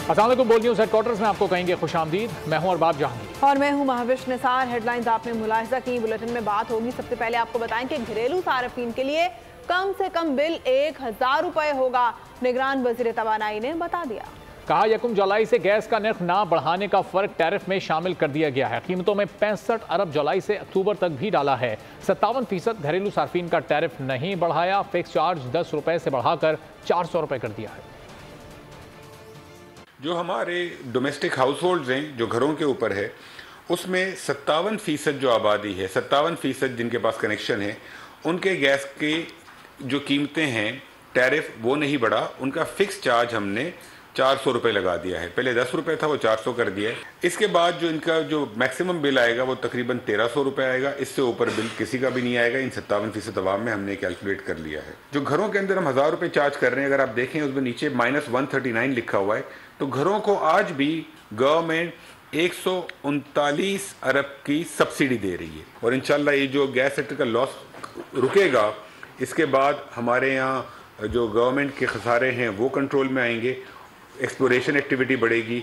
अस्सलाम वालेकुम। बोल न्यूज़ हेडक्वार्टर्स में आपको कहेंगे खुशामदीद। मैं हूं अरबाब जहांगीर और मैं हूं महाविश निसार। हेडलाइंस आपने मुलाहिजा की, बुलेटिन में बात होगी। सबसे पहले आपको बताएं कि घरेलू सार्फिन के लिए कम से कम बिल 1000 रुपए होगा। निगरान वज़ीर तवानाई ने बता दिया। कहा 1 जुलाई से गैस का निर्ख ना बढ़ाने का फर्क टैरिफ में शामिल कर दिया गया है। कीमतों में 65 अरब जुलाई से अक्टूबर तक भी डाला है। 57% घरेलू सार्फिन का टैरिफ नहीं बढ़ाया। फिक्स चार्ज 10 रुपए से बढ़ाकर 400 रुपए कर दिया है। जो हमारे डोमेस्टिक हाउस होल्ड्स हैं, जो घरों के ऊपर है, उसमें 57% जो आबादी है, 57% जिनके पास कनेक्शन है, उनके गैस की जो कीमतें हैं, टैरिफ वो नहीं बढ़ा। उनका फिक्स चार्ज हमने 400 रुपये लगा दिया है। पहले 10 रुपये था, वो 400 कर दिया है। इसके बाद जो इनका जो मैक्सिमम बिल आएगा वो तकरीबन 1300 रुपये आएगा। इससे ऊपर बिल किसी का भी नहीं आएगा। इन 57% अवाम में हमने कैलकुलेट कर लिया है। जो घरों के अंदर हम 1000 रुपये चार्ज कर रहे हैं, अगर आप देखें उसमें नीचे -139 लिखा हुआ है, तो घरों को आज भी गवर्नमेंट 139 अरब की सब्सिडी दे रही है। और इंशाल्लाह ये जो गैस सेक्टर का लॉस रुकेगा, इसके बाद हमारे यहाँ जो गवर्नमेंट के खसारे हैं वो कंट्रोल में आएंगे। एक्सप्लोरेशन एक्टिविटी बढ़ेगी।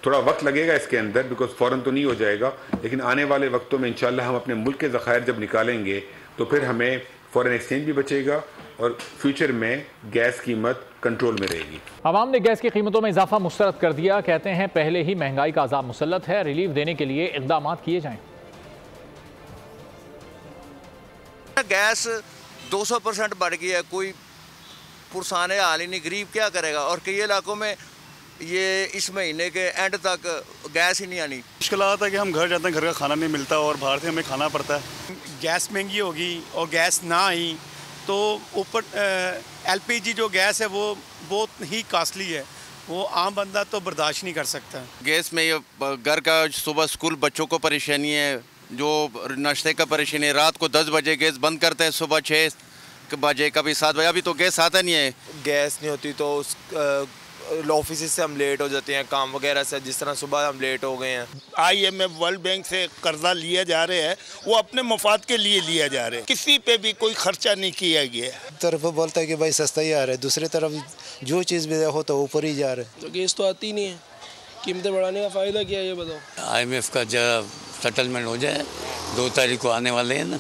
थोड़ा वक्त लगेगा इसके अंदर, बिकॉज फ़ौरन तो नहीं हो जाएगा, लेकिन आने वाले वक्तों में इंशाल्लाह हम अपने मुल्क के ज़खायर जब निकालेंगे तो फिर हमें फॉरेन एक्सचेंज भी बचेगा और फ्यूचर में गैस कीमत कंट्रोल में रहेगी। अवाम ने गैस की कीमतों में इजाफा मुस्तरद कर दिया। कहते हैं पहले ही महंगाई का अजाब मुसल्लत है, रिलीफ देने के लिए इक़दाम किए जाएं। गैस 200% बढ़ गई है, कोई पुरसाने हाल ही नहीं, गरीब क्या करेगा। और कई इलाकों में ये इस महीने के एंड तक गैस ही नहीं आनी। मुश्किल आता है कि हम घर जाते हैं, घर का खाना नहीं मिलता और बाहर से हमें खाना पड़ता है। गैस महंगी होगी और गैस ना आई तो ऊपर LPG जो गैस है वो बहुत ही कॉस्टली है, वो आम बंदा तो बर्दाश्त नहीं कर सकता। गैस में ये घर का सुबह स्कूल बच्चों को परेशानी है, जो नाश्ते का परेशानी है। रात को 10 बजे गैस बंद करते हैं, सुबह 6 बजे, कभी 7 बजे। अभी तो गैस आता नहीं है। गैस नहीं होती तो उस ऑफिस से हम लेट हो जाते हैं, काम वगैरह से। जिस तरह सुबह हम लेट हो गए हैं। IMF वर्ल्ड बैंक से कर्जा लिया जा रहे हैं, वो अपने मफाद के लिए लिया जा रहे हैं, किसी पे भी कोई खर्चा नहीं किया गया। तरफ बोलता है कि भाई सस्ता ही आ रहा है, दूसरी तरफ जो चीज़ भी हो तो ऊपर ही जा रहा है। तो गैस तो आती नहीं है, कीमतें बढ़ाने का फ़ायदा क्या है ये बताओ। IMF का जब सेटलमेंट हो जाए, 2 तारीख को आने वाले हैं ना,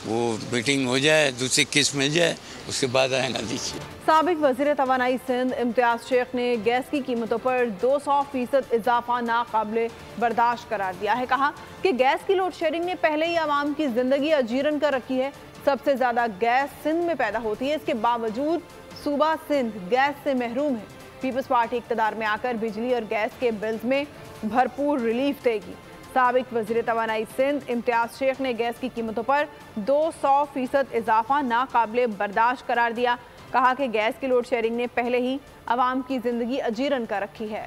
वो मीटिंग हो जाए, दूसरी किस्त मिल जाए, उसके बाद आएगा। दीजिए साबिक वज़ीर तवानाई सिंध इम्तियाज़ शेख ने गैस की कीमतों पर 200% इजाफा नाकाबिले बर्दाश्त करार दिया है। कहा कि गैस की लोड शेडिंग ने पहले ही आवाम की जिंदगी अजीरन कर रखी है। सबसे ज़्यादा गैस सिंध में पैदा होती है, इसके बावजूद सूबा सिंध गैस से महरूम है। पीपल्स पार्टी इक़्तिदार में आकर बिजली और गैस के बिल्स में भरपूर रिलीफ देगी। साबिक वज़ीर तवानाई सिंध इम्तियाज़ शेख ने गैस की कीमतों पर 200% इजाफा नाकाबिले बर्दाश्त करार दिया। कहा कि गैस की लोड शेयरिंग ने पहले ही आवाम की जिंदगी अजीरन कर रखी है।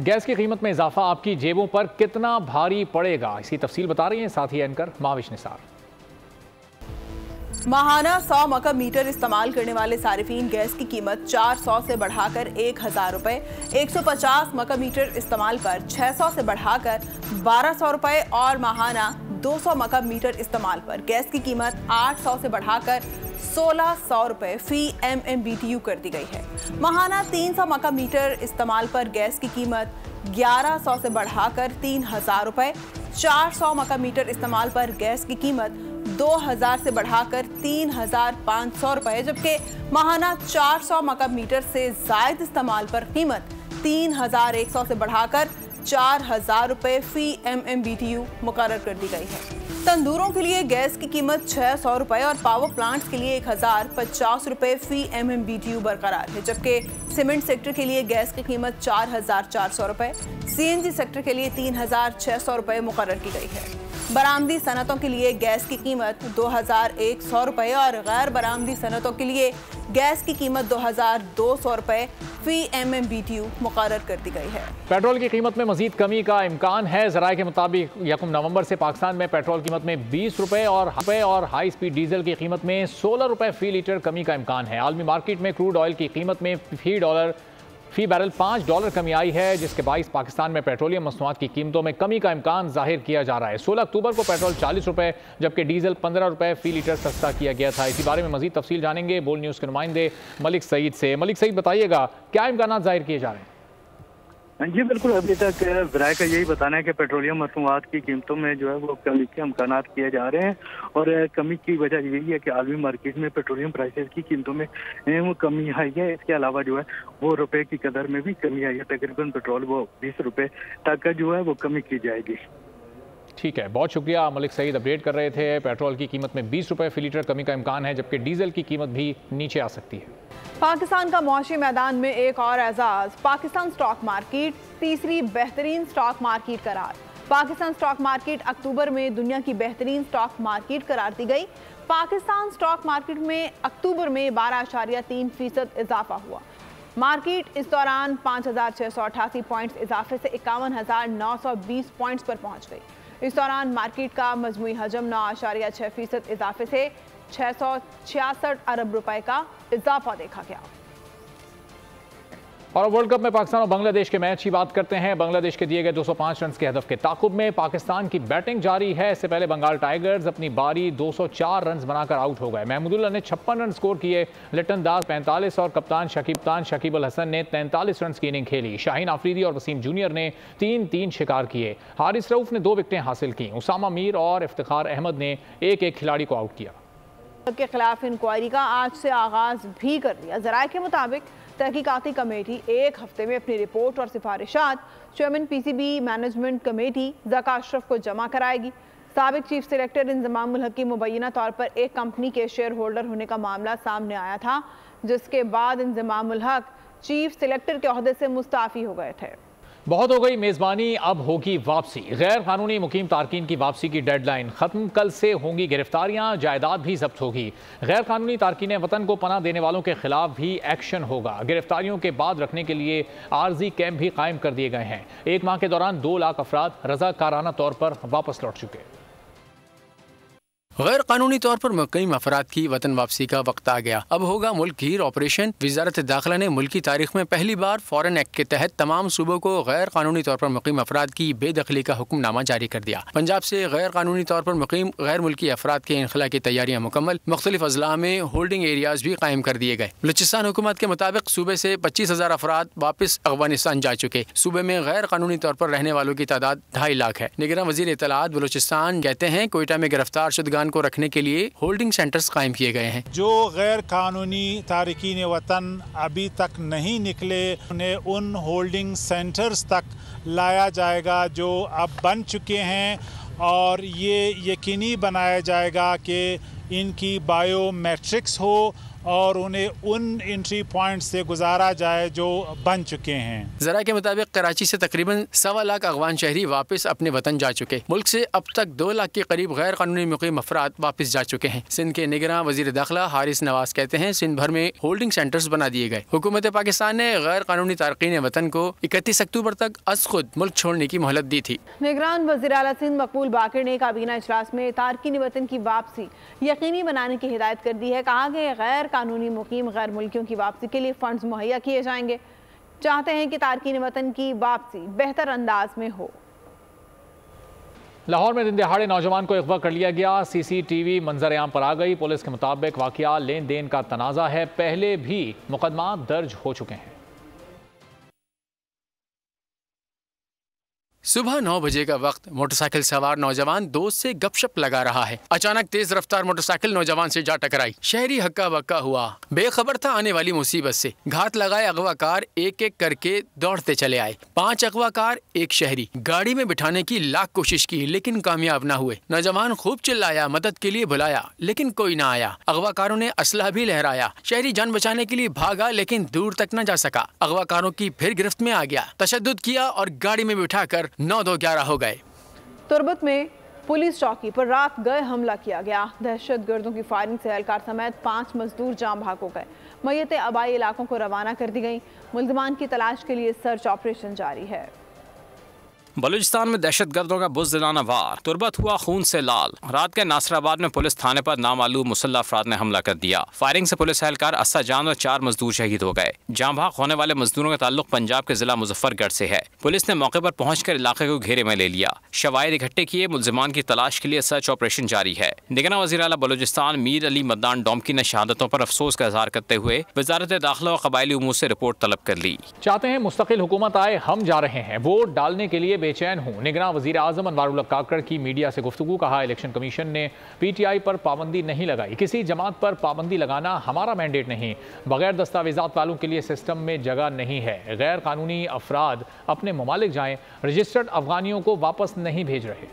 गैस की कीमत में इजाफा आपकी जेबों पर कितना भारी पड़ेगा, इसकी तफसील बता रही हैं साथी एंकर महाविश निसार। माहाना 100 मकब मीटर इस्तेमाल करने वाले सारिफीन गैस की कीमत 400 से बढ़ाकर 1000 रुपए, 150 मकब मीटर इस्तेमाल पर 600 से बढ़ाकर 1200 रुपए और माहाना 200 मकब मीटर इस्तेमाल पर गैस की कीमत 800 से बढ़ाकर 1600 रुपए फी MMBTU कर दी गई है। माहाना 300 मकब मीटर इस्तेमाल पर गैस की कीमत 1100 से बढ़ाकर 3000 रुपए, 400 मकब मीटर इस्तेमाल पर गैस की कीमत 2000 से बढ़ाकर 3500 रुपए, जबकि माहाना 400 मकब मीटर से जायद इस्तेमाल पर कीमत 3100 से बढ़ाकर 4000 रुपए फी MMBTU मुकर्रर कर दी गई है। तंदूरों के लिए गैस की कीमत 600 रुपए और पावर प्लांट्स के लिए 1050 रुपए फी MMBTU बरकरार है, जबकि सीमेंट सेक्टर के लिए गैस की कीमत 4400 रुपए, CNG सेक्टर के लिए 3600 रुपए मुकर्रर की गई है। बरामदी सनतों के लिए गैस की कीमत 2100 रुपए और गैर बरामदी सनतों के लिए गैस की कीमत 2200 रुपए फी MMBTU मुकर्रर कर दी गई है। पेट्रोल की कीमत में मजीद कमी का इम्कान है। ज़राए के मुताबिक 1 नवंबर से पाकिस्तान में पेट्रोल कीमत में 20 रुपए और हाई स्पीड डीजल की कीमत में 16 रुपए फी लीटर कमी का इम्कान है। आलमी मार्केट में क्रूड ऑयल की कीमत में फी बैरल $5 कमी आई है, जिसके बाइस पाकिस्तान में पेट्रोलियम मसनूआत की कीमतों में कमी का इम्कान जाहिर किया जा रहा है। 16 अक्टूबर को पेट्रोल 40 रुपए जबकि डीजल 15 रुपए फी लीटर सस्ता किया गया था। इसी बारे में मजीद तफसील जानेंगे बोल न्यूज़ के नुमाइंदे मलिक सईद से। मलिक सईद, बताइएगा क्या इम्कान जाहिर किए जा रहे हैं? जी बिल्कुल, अभी तक ज़राए का यही बताना है कि पेट्रोलियम मसनूआत की कीमतों में जो है वो कमी के इम्कानात किए जा रहे हैं और कमी की वजह यही है कि आलमी मार्केट में पेट्रोलियम प्राइसेस की कीमतों में वो कमी आई है। इसके अलावा जो है वो रुपए की कदर में भी कमी आई है। तकरीबन पेट्रोल वो 20 रुपए तक जो है वो कमी की जाएगी। ठीक है, बहुत शुक्रिया। मलिक सईद अपडेट कर रहे थे। पेट्रोल की कीमत में 20 रुपए फी लीटर कमी का इम्कान है, जबकि डीजल की कीमत भी नीचे आ सकती है। पाकिस्तान का मौशी मैदान में एक और एजाज, पाकिस्तान स्टॉक मार्केट तीसरी बेहतरीन स्टॉक मार्केट करार। पाकिस्तान स्टॉक मार्केट अक्टूबर में दुनिया की बेहतरीन स्टॉक मार्केट करार दी गई। पाकिस्तान स्टॉक मार्केट में अक्टूबर में 12.3% इजाफा हुआ। मार्केट इस दौरान 5,688 पॉइंट्स इजाफे से 51,920 पॉइंट्स पर पहुंच गई। इस दौरान मार्केट का मजमूई हजम 9.6% इजाफे से 666 अरब रुपए का इजाफा देखा गया। और वर्ल्ड कप में पाकिस्तान और बांग्लादेश के मैच की बात करते हैं। बांग्लादेश के दिए गए 205 रन के हदफ के ताकुब में पाकिस्तान की बैटिंग जारी है। इससे पहले बंगाल टाइगर्स अपनी बारी 204 रन बनाकर आउट हो गए। महमूदुल्लाह ने 56 रन स्कोर किए, लिटन दास 45 और कप्तान शकीब अल हसन ने 43 रन की इनिंग खेली। शाहीन आफरीदी और वसीम जूनियर ने 3-3 शिकार किए। हारिस रऊफ ने 2 विकेटें हासिल की। उसामा मीर और इफ्तिखार अहमद ने एक खिलाड़ी को आउट किया। के खिलाफ इंक्वायरी का आज से आगाज भी कर दिया। ज़राए के मुताबिक तहकीकाती कमेटी एक हफ्ते में अपनी रिपोर्ट और सिफारिशात chairman PCB management committee Zaka Ashraf को जमा कराएगी। साबिक चीफ सेलेक्टर इंजमाम उल हक की मुबैना तौर पर एक कंपनी के शेयर होल्डर होने का मामला सामने आया था, जिसके बाद इंजमाम उल हक चीफ सेलेक्टर के ओहदे से मुस्ताफ़ी हो गए थे। बहुत हो गई मेज़बानी, अब होगी वापसी। गैर कानूनी मुकीम तारकीन की वापसी की डेडलाइन खत्म। कल से होंगी गिरफ्तारियां, जायदाद भी जब्त होगी। गैर कानूनी तारकीन वतन को पनाह देने वालों के खिलाफ भी एक्शन होगा। गिरफ्तारियों के बाद रखने के लिए आर्जी कैंप भी कायम कर दिए गए हैं। 1 माह के दौरान 2 लाख अफराद रज़ाकाराना तौर पर वापस लौट चुके। गैर कानूनी तौर पर मुकीम अफराद की वतन वापसी का वक्त आ गया। अब होगा मुल्क गिर ऑपरेशन। वजारत दाखिला ने मुल्क की तारीख में पहली बार फॉरेन एक्ट के तहत तमाम सूबों को गैर कानूनी तौर पर मुकीम अफराद की बेदखली का हुक्मनामा जारी कर दिया। पंजाब से गैर कानूनी तौर पर मुकीम गैर मुल्की अफराद के इनखला की तैयारियां मुकम्मल। मुख्तलिफ अजला में होल्डिंग एरियाज भी कायम कर दिए गए। बलूचिस्तान हुकूमत के मुताबिक सूबे से 25,000 अफराद वापस अफगानिस्तान जा चुके। सूबे में गैर कानूनी तौर पर रहने वालों की तादाद 2.5 लाख है। निगरान वजीर इत्तलात बलूचिस्तान कहते हैं कोयटा में गिरफ्तार शुदगान को रखने के लिए होल्डिंग सेंटर्स कायम किए गए हैं। जो गैर कानूनी तारकीन वतन अभी तक नहीं निकले उन्हें उन होल्डिंग सेंटर्स तक लाया जाएगा जो अब बन चुके हैं, और ये यकीनी बनाया जाएगा कि इनकी बायोमेट्रिक्स हो और उन्हें उन एंट्री पॉइंट से गुजारा जाए जो बन चुके हैं। जरा के मुताबिक कराची से तकरीबन 1.25 लाख अफगान शहरी वापस अपने वतन जा चुके। मुल्क से अब तक 2 लाख के करीब गैर कानूनी मुकीम अफराद वापस जा चुके हैं। सिंध के निगरान वजीर दाखिला हारिस नवाज कहते हैं सिंध भर में होल्डिंग सेंटर्स बना दिए गए। हुकूमत पाकिस्तान ने गैर कानूनी तारकीन वतन को 31 अक्टूबर तक अज खुद मुल्क छोड़ने की मोहलत दी थी। निगरान वज़ीर आला सिंध मकबूल बाकिर ने काबीना इजलास में तारकीन वतन की वापसी यकीनी बनाने की हिदायत कर दी है। कहा कि गैर कानूनी मुकीम गैर मुल्कियों की वापसी के लिए फंड्स मुहैया किए जाएंगे। चाहते हैं कि तारकीन वतन की वापसी बेहतर अंदाज में हो। लाहौर में दिन दहाड़े नौजवान को अगवा कर लिया गया। CCTV मंजर आम पर आ गई। पुलिस के मुताबिक वाकया लेन देन का तनाज़ा है। पहले भी मुकदमा दर्ज हो चुके हैं। सुबह 9 बजे का वक्त मोटरसाइकिल सवार नौजवान दोस्त से गपशप लगा रहा है। अचानक तेज रफ्तार मोटरसाइकिल नौजवान से जा टकराई। शहरी हक्का बक्का हुआ, बेखबर था आने वाली मुसीबत से। घात लगाए अगवाकार एक एक करके दौड़ते चले आए। 5 अगवाकार, 1 शहरी। गाड़ी में बिठाने की लाख कोशिश की लेकिन कामयाब न हुए। नौजवान खूब चिल्लाया, मदद के लिए बुलाया लेकिन कोई न आया। अगवाकारों ने असलहा भी लहराया। शहरी जान बचाने के लिए भागा लेकिन दूर तक न जा सका। अगवाकारों की फिर गिरफ्त में आ गया। तशद्दुद किया और गाड़ी में बिठाकर 9-2-11 हो गए। तुरबत में पुलिस चौकी पर रात गए हमला किया गया। दहशतगर्दों की फायरिंग से एहलकार समेत 5 मजदूर जाम भाग हो गए। मय्यतें आबाई इलाकों को रवाना कर दी गई। मुल्ज़िमान की तलाश के लिए सर्च ऑपरेशन जारी है। बलूचिस्तान में दहशतगर्दों का बुज़दिलाना वार, तुरबत हुआ खून से लाल। रात के नासराबाद में पुलिस थाने पर नामालूम मुसल्लह अफराद ने हमला कर दिया। फायरिंग से पुलिस एहलकार अस्सा जान और 4 मजदूर शहीद हो गए। जाँ भाग होने वाले मजदूरों का ताल्लुक पंजाब के जिला मुजफ्फरगढ़ से है। पुलिस ने मौके पर पहुंचकर इलाके को घेरे में ले लिया। शवाहिद इकट्ठे किए, मुलजिमान की तलाश के लिए सर्च ऑपरेशन जारी है। निगरान वज़ीर आला बलूचिस्तान मीर अली मदनान डोमकी ने शहादतों पर अफसोस का इजहार करते हुए वजारत दाखिला और कबायली उमूर से रिपोर्ट तलब कर ली। चाहते हैं मुस्तकिल हुकूमत आए, हम जा रहे हैं, वोट डालने के लिए बेचैन हूँ। निगरान वज़ीर आज़म अनवारुल हक काकड़ की मीडिया से गुफ्तगू। कहा, इलेक्शन कमीशन ने PTI पर पाबंदी नहीं लगाई, किसी जमात पर पाबंदी लगाना हमारा मैंडेट नहीं। बगैर दस्तावेजात वालों के लिए सिस्टम में जगह नहीं है। गैर कानूनी अफराद अपने ममालिक जाएं, रजिस्टर्ड अफगानियों को वापस नहीं भेज रहे।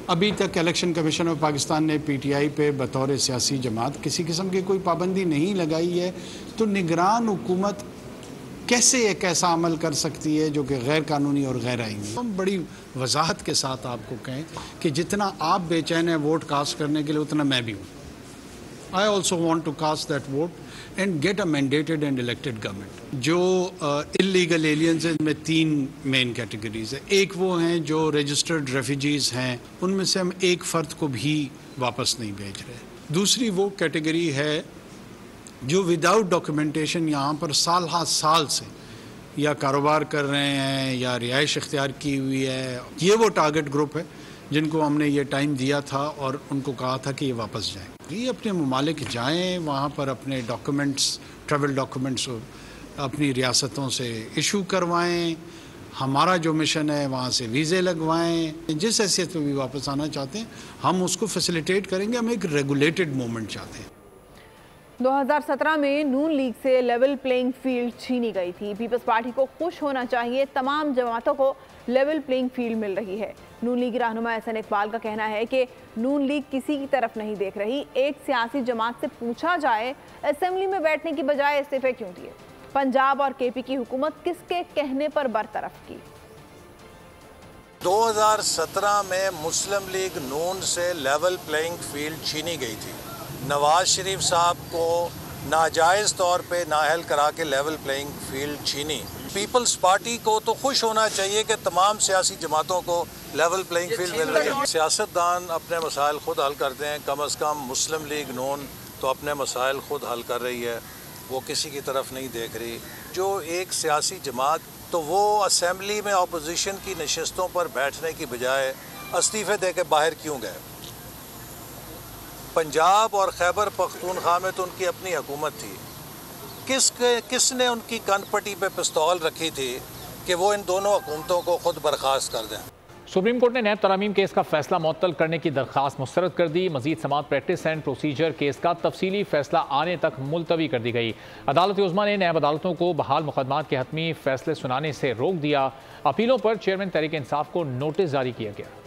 अभी तक इलेक्शन कमीशन ऑफ पाकिस्तान ने PTI पे बतौर सियासी जमात किसी किस्म की कोई पाबंदी नहीं लगाई है, तो निगरान हुकूमत कैसे एक ऐसा अमल कर सकती है जो कि गैर कानूनी और गैर आईनी। हम बड़ी वजाहत के साथ आपको कहें कि जितना आप बेचैन हैं वोट कास्ट करने के लिए, उतना मैं भी हूँ। I also want to cast that vote and get a mandated and elected government. जो इलीगल एलियंस हैं, में 3 मेन कैटेगरीज है। एक वो हैं जो रजिस्टर्ड रेफ्यूजीज़ हैं, उनमें से हम एक फ़र्द को भी वापस नहीं भेज रहे। दूसरी वो कैटेगरी है जो विदाउट डॉक्यूमेंटेशन यहाँ पर साल से या कारोबार कर रहे हैं या रिहाइश इख्तियार की हुई है। ये वो टारगेट ग्रुप है जिनको हमने ये टाइम दिया था और उनको कहा था कि ये वापस जाएं। ये अपने ममालिक जाएं, वहाँ पर अपने डॉक्यूमेंट्स, ट्रैवल डॉक्यूमेंट्स अपनी रियासतों से इशू करवाएं। हमारा जो मिशन है वहाँ से वीज़े लगवाएं। जिस हैसियत में भी वापस आना चाहते हैं हम उसको फैसिलिटेट करेंगे। हम एक रेगुलेटेड मूवमेंट चाहते हैं। 2017 में नून लीग से लेवल प्लेइंग फील्ड छीनी गई थी। पीपल्स पार्टी को खुश होना चाहिए, तमाम जमातों को लेवल प्लेइंग फील्ड मिल रही है। नून लीग रहनुमा एहसन इकबाल का कहना है कि नून लीग किसी की तरफ नहीं देख रही। एक सियासी जमात से पूछा जाए, असेंबली में बैठने की बजाय इस्तीफे क्यों दिए? पंजाब और KP की हुकूमत किसके कहने पर बरतरफ की? 2017 में मुस्लिम लीग नून से लेवल प्लेइंग फील्ड छीनी गई थी। नवाज शरीफ साहब को नाजायज़ तौर पे नाअहल करा के लेवल प्लेइंग फील्ड छीनी। पीपल्स पार्टी को तो खुश होना चाहिए कि तमाम सियासी जमातों को लेवल प्लेइंग फील्ड मिल रही है। सियासतदान अपने मसाइल खुद हल करते हैं, कम अज़ कम मुस्लिम लीग नून तो अपने मसाइल खुद हल कर रही है, वो किसी की तरफ नहीं देख रही। जो एक सियासी जमात, तो वो असम्बली में अपोजिशन की नशस्तों पर बैठने की बजाय इस्तीफ़े दे के बाहर क्यों गए? पंजाब और खैबर पख्तूनख्वा में तो उनकी अपनी हुकूमत थी। किसने उनकी कनपट्टी पे पिस्तौल रखी थी कि वो इन दोनों हुकूमतों को खुद बर्खास्त कर दें? सुप्रीम कोर्ट ने नैब तरामीम केस का फैसला मुअत्तल करने की दरख्वास्त मुस्तरद कर दी। मजीद समात प्रैक्टिस एंड प्रोसीजर केस का तफसीली फैसला आने तक मुलतवी कर दी गई। अदालत उज़्मा ने नैब अदालतों को बहाल मुकदमात के हतमी फैसले सुनाने से रोक दिया। अपीलों पर चेयरमैन तहरीक इंसाफ को नोटिस जारी किया गया।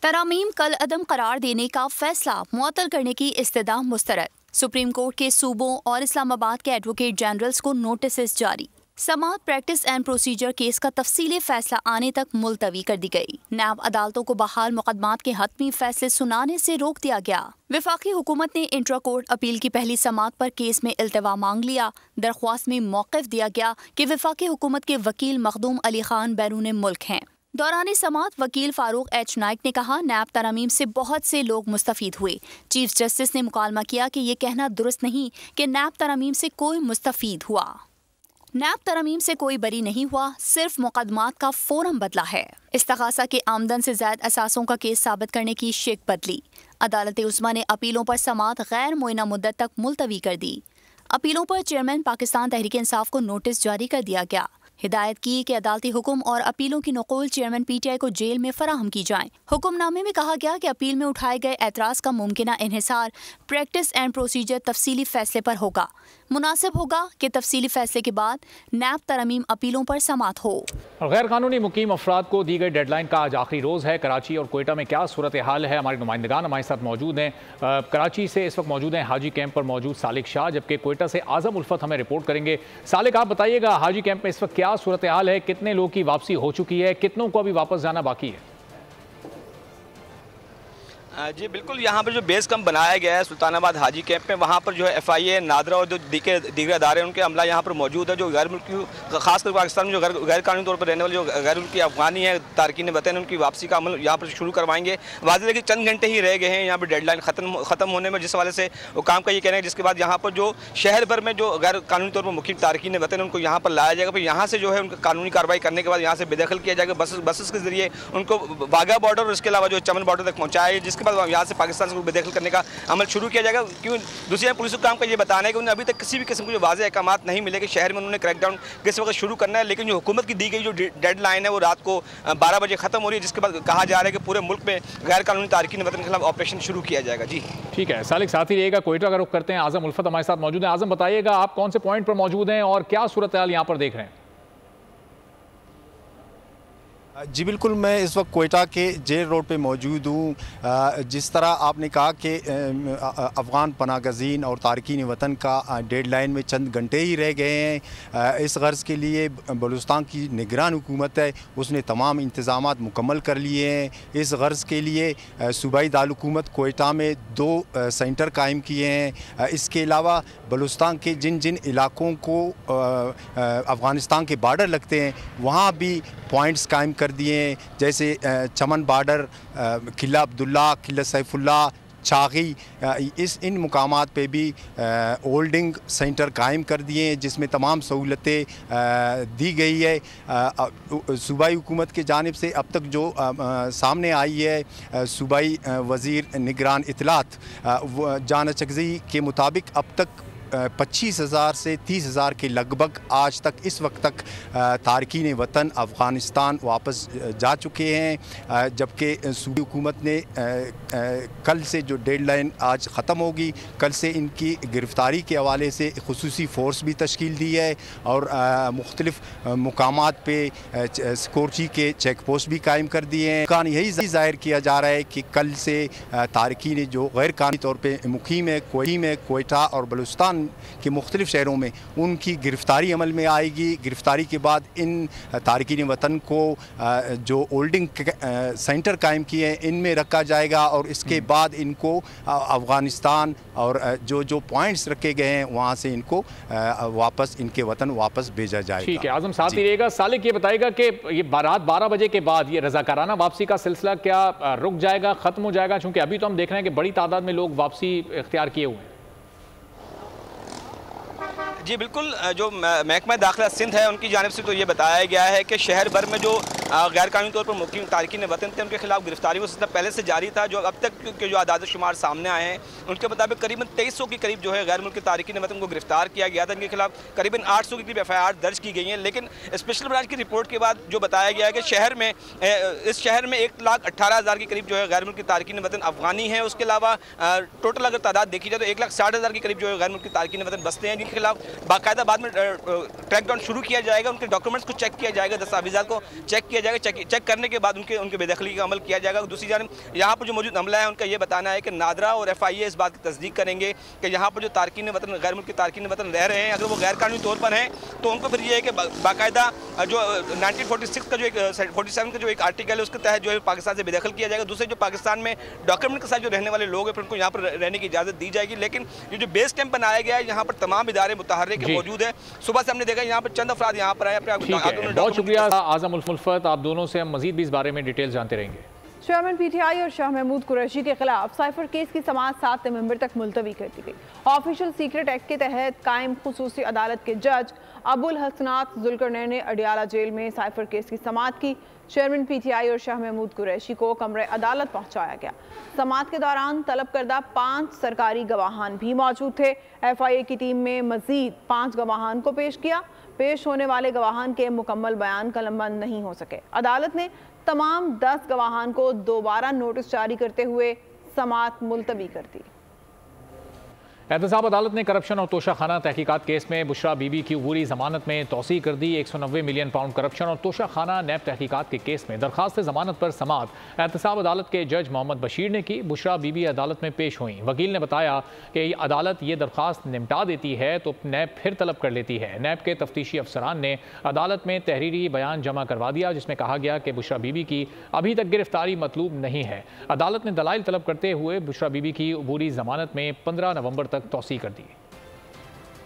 तरामीम कल अदम करार देने का फैसला मुअत्तल करने की इस्तदा मुस्तरद। सुप्रीम कोर्ट के सूबों और इस्लामाबाद के एडवोकेट जनरल्स को नोटिस जारी। समात प्रैक्टिस एंड प्रोसीजर केस का तफसीली फैसला आने तक मुलतवी कर दी गई। नैब अदालतों को बहाल मुकदमात के हतमी फैसले सुनाने से रोक दिया गया। वफाकी हुकूमत ने इंट्रा कोर्ट अपील की पहली समात पर केस में इल्तवा मांग लिया। दरख्वास्त में मौक़िफ़ दिया गया कि वफाकी हुकूमत के वकील मखदूम अली खान बैरून मुल्क हैं। दौरान समात वकील फारूक H नाइक ने कहा, नैब तरामीम से बहुत से लोग मुस्तफीद हुए। चीफ जस्टिस ने मुकालमा किया कि ये कहना दुरुस्त नहीं कि नैब तरामीम से कोई मुस्तफीद हुआ। नैब तरामीम से कोई बरी नहीं हुआ, सिर्फ मुकदमात का फोरम बदला है। इस्तगासा के आमदन से ज़ायद असासों का केस साबित करने की शिक बदली। अदालत उज़्मा ने अपीलों पर समात गैर मुअय्यना मुद्दत तक मुलतवी कर दी। अपीलों पर चेयरमैन पाकिस्तान तहरीक इंसाफ को नोटिस जारी कर दिया गया। हिदायत की कि अदालती हुक्म और अपीलों की नक़ुल चेयरमैन PTI को जेल में फराहम की जाएं। हुक्मनामे में कहा गया कि अपील में उठाए गए एतराज़ का मुमकिना इन्हिसार प्रैक्टिस एंड प्रोसीजर तफसीली फैसले पर होगा। मुनासिब होगा कि तफसीली फैसले के बाद नैब तरामीम अपीलों पर समात हो। गैर कानूनी मुकीम अफराद को दी गई डेडलाइन का आज आखिरी रोज़ है। कराची और कोयटा में क्या सूरत हाल है, हमारे नुमाइंदगान हमारे साथ मौजूद हैं। कराची से इस वक्त मौजूद हैं हाजी कैंप पर मौजूद सालिक शाह, जबकि कोयटा से आज़म उल्फत हमें रिपोर्ट करेंगे। सालिक, आप बताइएगा, हाजी कैंप में इस वक्त क्या सूरत हाल है? कितने लोगों की वापसी हो चुकी है, कितनों को अभी वापस जाना बाकी है? जी बिल्कुल, यहाँ पर जो बेस कैंप बनाया गया है सुल्तानाबाद हाजी कैंप में, वहाँ पर जो है FIA, नादरा और जो दीगर अदारे उनके अमला यहाँ पर मौजूद है, जो गैर मुल्की खासकर पाकिस्तान में जो गैर कानूनी तौर पर रहने वाले जो गैर मुल्की अफगानी है तारकीन वतन, उनकी वापसी का अमल यहाँ पर शुरू करवाएंगे। वाज़ेह है कि चंद घंटे ही रह गए हैं यहाँ पर डेडलाइन ख़त्म होने में, जिस हवाले से वो काम का ये कहना है। जिसके बाद यहाँ पर जो शहर भर में जो गैर कानूनी तौर पर मुकीम तारकीन वतन उनको यहाँ पर लाया जाएगा, फिर यहाँ से जो है उनका कानूनी कार्रवाई करने के बाद यहाँ से बेदखल किया जाएगा। बसेस के जरिए उनको वाघा बॉर्डर और इसके अलावा जो चमन बॉर्डर तक पहुँचाया, जिसके बाद यहाँ से पाकिस्तान से बेदखल करने का अमल शुरू किया जाएगा। क्यों दूसरी पुलिस को काम का ये बताना है कि उन्हें अभी तक किसी भी किस्म के जो वाज़ेह अहकामात नहीं मिले कि शहर में उन्होंने क्रैकडाउन किस वक्त शुरू करना है, लेकिन जो हुकूमत की दी गई जो डेडलाइन है वो रात को 12 बजे खत्म हो रही है, जिसके बाद कहा जा रहा है कि पूरे मुल्क में गैर कानूनी तारकीन वतन के खिलाफ ऑपरेशन शुरू किया जाएगा। जी ठीक है, सालिक साथ ही रहेगा। कोयटा का रुख करते हैं, आजम उल्फत हमारे साथ मौजूद है। आजम बताइएगा, आप कौन से पॉइंट पर मौजूद हैं और क्या सूरत हाल यहाँ पर देख रहे हैं? जी बिल्कुल, मैं इस वक्त कोयटा के जेल रोड पे मौजूद हूँ। जिस तरह आपने कहा कि अफ़गान पनागज़ीन और तारकीन वतन का डेडलाइन में चंद घंटे ही रह गए हैं, इस गर्ज़ के लिए बलूचिस्तान की निगरान हुकूमत है उसने तमाम इंतज़ामात मुकम्मल कर लिए हैं। इस गर्ज़ के लिए सूबाई दारुल-हुकूमत कोयटा में 2 सेंटर कायम किए हैं। इसके अलावा बलूचिस्तान के जिन जिन इलाकों को अफ़गानिस्तान के बार्डर लगते हैं वहाँ भी पॉइंट्स कायम कर दिए हैं, जैसे चमन बार्डर, किला अब्दुल्ला, किला सैफुल्ला, चागी, इन मुकामात पे भी होल्डिंग सेंटर कायम कर दिए हैं, जिसमें तमाम सहूलतें दी गई है। सूबाई हुकूमत की जानिब से अब तक जो सामने आई है, सूबाई वज़ीर निगरान इत्तलात जान चगज़ई के मुताबिक अब तक 25,000 से 30,000 के लगभग आज तक इस वक्त तक तारकीन वतन अफ़गानिस्तान वापस जा चुके हैं, जबकि सूबाई हुकूमत ने कल से जो डेडलाइन आज ख़त्म होगी, कल से इनकी गिरफ़्तारी के हवाले से खुसूसी फ़ोर्स भी तश्कील दी है और मुख्तलिफ़ मुकामात पे सिक्योरिटी के चेक पोस्ट भी कायम कर दिए हैं। कान यही ज़ाहिर किया जा रहा है कि कल से तारकीन जो गैर कानूनी तौर पर मुकीम है कोयटा और बलूचिस्तान के मुख्तलिफ शहरों में उनकी गिरफ्तारी अमल में आएगी। गिरफ्तारी के बाद इन तारकीन वतन को जो होल्डिंग सेंटर कायम किए हैं इनमें रखा जाएगा और इसके बाद इनको अफ़गानिस्तान और जो पॉइंट्स रखे गए हैं वहाँ से इनको वापस इनके वतन वापस भेजा जाएगा। ठीक है, आजम साथ ही रहेगा। सालिक ये बताएगा कि ये रात 12 बजे के बाद ये रज़ाकाराना वापसी का सिलसिला क्या रुक जाएगा, ख़त्म हो जाएगा? चूँकि अभी तो हम देख रहे हैं कि बड़ी तादाद में लोग वापसी इख्तियार किए हुए हैं। जी बिल्कुल, जो महकमा दाखिला सिंध है उनकी जानिब से तो ये बताया गया है कि शहर भर में जो गैर कानूनी तौर पर मुकीम तारकीन वतन थे उनके खिलाफ गिरफ्तारी का सिलसिला पहले से जारी था। जो अब तक के जो आदाद शुमार सामने आए हैं उनके मुताबिक करीबन 2300 के करीब जो है गैर मुल्की तारकीन वतन को गिरफ्तार किया गया था। इनके खिलाफ करीबन 800 के करीब FIR दर्ज की गई हैं। लेकिन स्पेशल ब्रांच की रिपोर्ट के बाद जो बताया गया है कि इस शहर में 1,18,000 के करीब जो है गैर मुल्की तारकीन वतन अफगानी है। उसके अलावा टोटल अगर तादाद देखी जाए तो 1,60,000 के करीब जो है गैर मुल्की तारकीन वतन बसते हैं, जिनके खिलाफ बाकायदा बाद में क्रैकडाउन शुरू किया जाएगा। उनके डॉक्यूमेंट्स को चेक किया जाएगा, दस्तावेज़ात को चेक किया जाएगा। चेक करने के बाद उनके बेदखली का अमल किया जाएगा। दूसरी जानिब यहाँ पर जो मौजूद अमला है उनका ये बताना है कि नादरा और FIA इस बात की तस्दीक करेंगे कि यहाँ पर जो तारकीन वतन गैर मुल्की तारकीन वतन रह रहे हैं अगर वो गैर कानूनी तौर पर हैं तो उनको फिर ये है कि बाकायदा जो 1946 का जो एक 47 का जो एक आर्टिकल है उसके तहत जो है पाकिस्तान से बेदखल किया जाएगा। दूसरे जो पाकिस्तान में डॉक्यूमेंट के साथ जो रहने वाले लोग हैं फिर उनको यहाँ पर रहने की इजाज़त दी जाएगी। लेकिन ये जो बेस कैंप बनाया गया है यहाँ पर तमाम इदारे मुतहर्रिक मौजूद है। सुबह से हमने देखा यहाँ पर चंद अफराद यहाँ पर आए अपने। बहुत शुक्रिया आजम उल्फत, आप दोनों से हम मजीद भी इस बारे में डिटेल जानते रहेंगे। चेयरमैन PTI और शाह महमूद कुरैशी के खिलाफ साइफर केस की समाअत 7 नवंबर तक मुलतवी कर दी गई। ऑफिशियल सीक्रेट एक्ट के तहत कायम खुसूसी अदालत के जज अबुल हसनात जुल्करनैन ने अडियाला जेल में साइफर केस की समाअत की। चेयरमैन PTI और शाह महमूद कुरैशी को कमरे अदालत पहुंचाया गया। समाअत के दौरान तलब करदा 5 सरकारी गवाहान भी मौजूद थे। FIA की टीम में मजीद 5 गवाहान को पेश किया। पेश होने वाले गवाहान के मुकम्मल बयान कलमबंद नहीं हो सके। अदालत ने तमाम 10 गवाहान को दोबारा नोटिस जारी करते हुए समाअत मुलतवी कर दी। एहतसाब अदालत ने करप्शन और तोशाखाना तहकीकात केस में बुशरा बीबी की अबूरी जमानत में तोसी कर दी। 190 मिलियन पाउंड करप्शन और तोशाखाना नैब तहकीकात के केस में दरखास्त जमानत पर समात एहतसाब अदालत के जज मोहम्मद बशीर ने की। बुशरा बीबी अदालत में पेश हुई। वकील ने बताया कि अदालत ये दरखास्त निपटा देती है तो नैब फिर तलब कर लेती है। नैब के तफ्तीशी अफसरान ने अदालत में तहरीरी बयान जमा करवा दिया जिसमें कहा गया कि बुशरा बीबी की अभी तक गिरफ्तारी मतलूब नहीं है। अदालत ने दलाइल तलब करते हुए बुशरा बीबी की अबूरी जमानत में 15 नवंबर तक तौसी कर दी।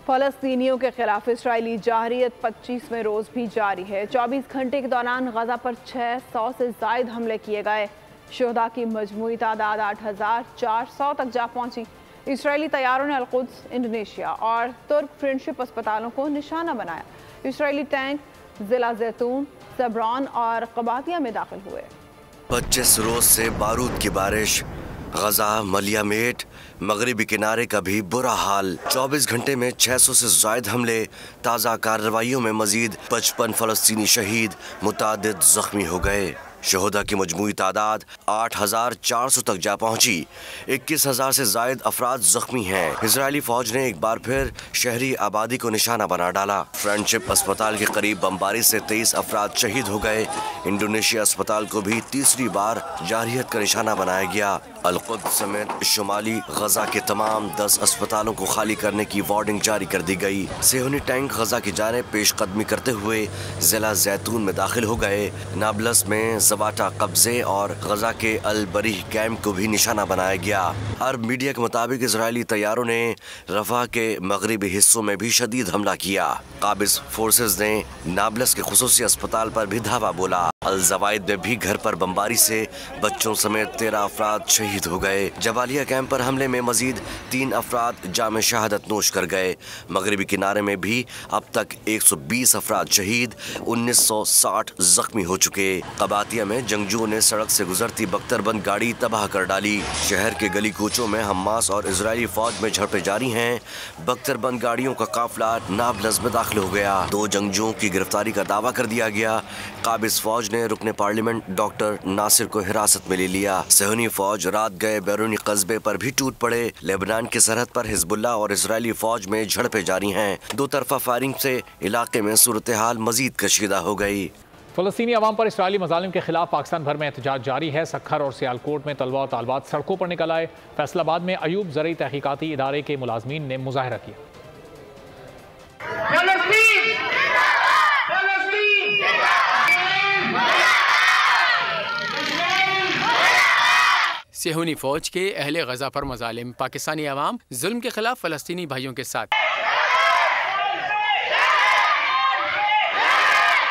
फ़लस्तीनियों के खिलाफ इस्राएली जारहियत 25वें रोज़ भी जारी है। 24 घंटे के दौरान गजा पर 600 से ज़ायद हमले किए गए। शुहदा की मजमूई तादाद 8400 तक जा पहुंची। इस्राएली तैयारों ने अल-कुद्स, इंडोनेशिया और तुर्क फ्रेंडशिप अस्पतालों को निशाना बनाया। इस्राएली टैंक जिला जैतून, सबरान और कबातिया में दाखिल हुए। 25 रोज से बारूद की बारिश। गजा, मलियामेट, मगरिबी किनारे का भी बुरा हाल। 24 घंटे में 600 से ज़ायद हमले। ताज़ा कार्रवाइयों में मजीद 55 फ़लस्तीनी शहीद, मुतादिद ज़ख्मी हो गए। शहदा की मजमूई तादाद 8400 तक जा पहुंची। 21000 से ज़ायद अफराद जख्मी हैं। इजरायली फौज ने एक बार फिर शहरी आबादी को निशाना बना डाला। फ्रेंडशिप अस्पताल के करीब बमबारी से 23 अफराद शहीद हो गए। इंडोनेशिया अस्पताल को भी तीसरी बार जारहियत का निशाना बनाया गया। अल-कुद्स समेत शुमाली गजा के तमाम 10 अस्पतालों को खाली करने की वार्निंग जारी कर दी गई। सेहूनी टैंक गजा की जानिब पेशकदमी करते हुए जिला जैतून में दाखिल हो गए। नाबलस में जवाटा कब्जे और गजा के अल बरीह कैंप को भी निशाना बनाया गया। अरब मीडिया के मुताबिक इजरायली तैयारों ने रफा के मगरिबी हिस्सों में भी शदीद हमला किया। काबिज फोर्सेज ने नाबलस के खुसूसी अस्पताल पर भी धावा बोला। अल जवाइद में भी घर पर बमबारी से बच्चों समेत 13 अफराद शहीद हो गए। जबालिया कैंप पर हमले में मजीद 3 अफराद जाम शहादत नोश कर गए। मगरिबी किनारे में भी अब तक 120 अफराद शहीद, 1960 जख्मी हो चुके। कबातिया में जंगजुओं ने सड़क से गुजरती बख्तरबंद गाड़ी तबाह कर डाली। शहर के गली कूचों में हमास और इजरायली फौज में झड़पें जारी हैं। बख्तरबंद गाड़ियों का काफिला नाबलस में दाखिल हो गया। 2 जंगजुओं की गिरफ्तारी का दावा कर दिया गया। काबिज फौज ने रुकने पार्लियामेंट डॉक्टर नासिर को हिरासत में ले लिया। सेहूनी फौज रात गए बैरूनी कस्बे पर भी टूट पड़े। लेबनान की सरहद पर हिजबुल्लाह और इजरायली फौज में झड़पें जारी हैं। 2 तरफा फायरिंग से इलाके में सूरत हाल मजीद कशीदा हो गई। फ़लस्तीनी अवाम पर इसराइली मज़ालिम के खिलाफ पाकिस्तान भर में एहतजाज जारी है। सखर और सियालकोट में तलबा और तालबात सड़कों पर निकल आए। फैसलाबाद में अयूब ज़रई तहकीकाती इदारे के मुलाजमीन ने मुजाहरा किया। सेहूनी फौज के अहले गजा पर मज़ालिम। पाकिस्तानी अवाम जुल्म के खिलाफ फ़लस्तीनी भाइयों के साथ।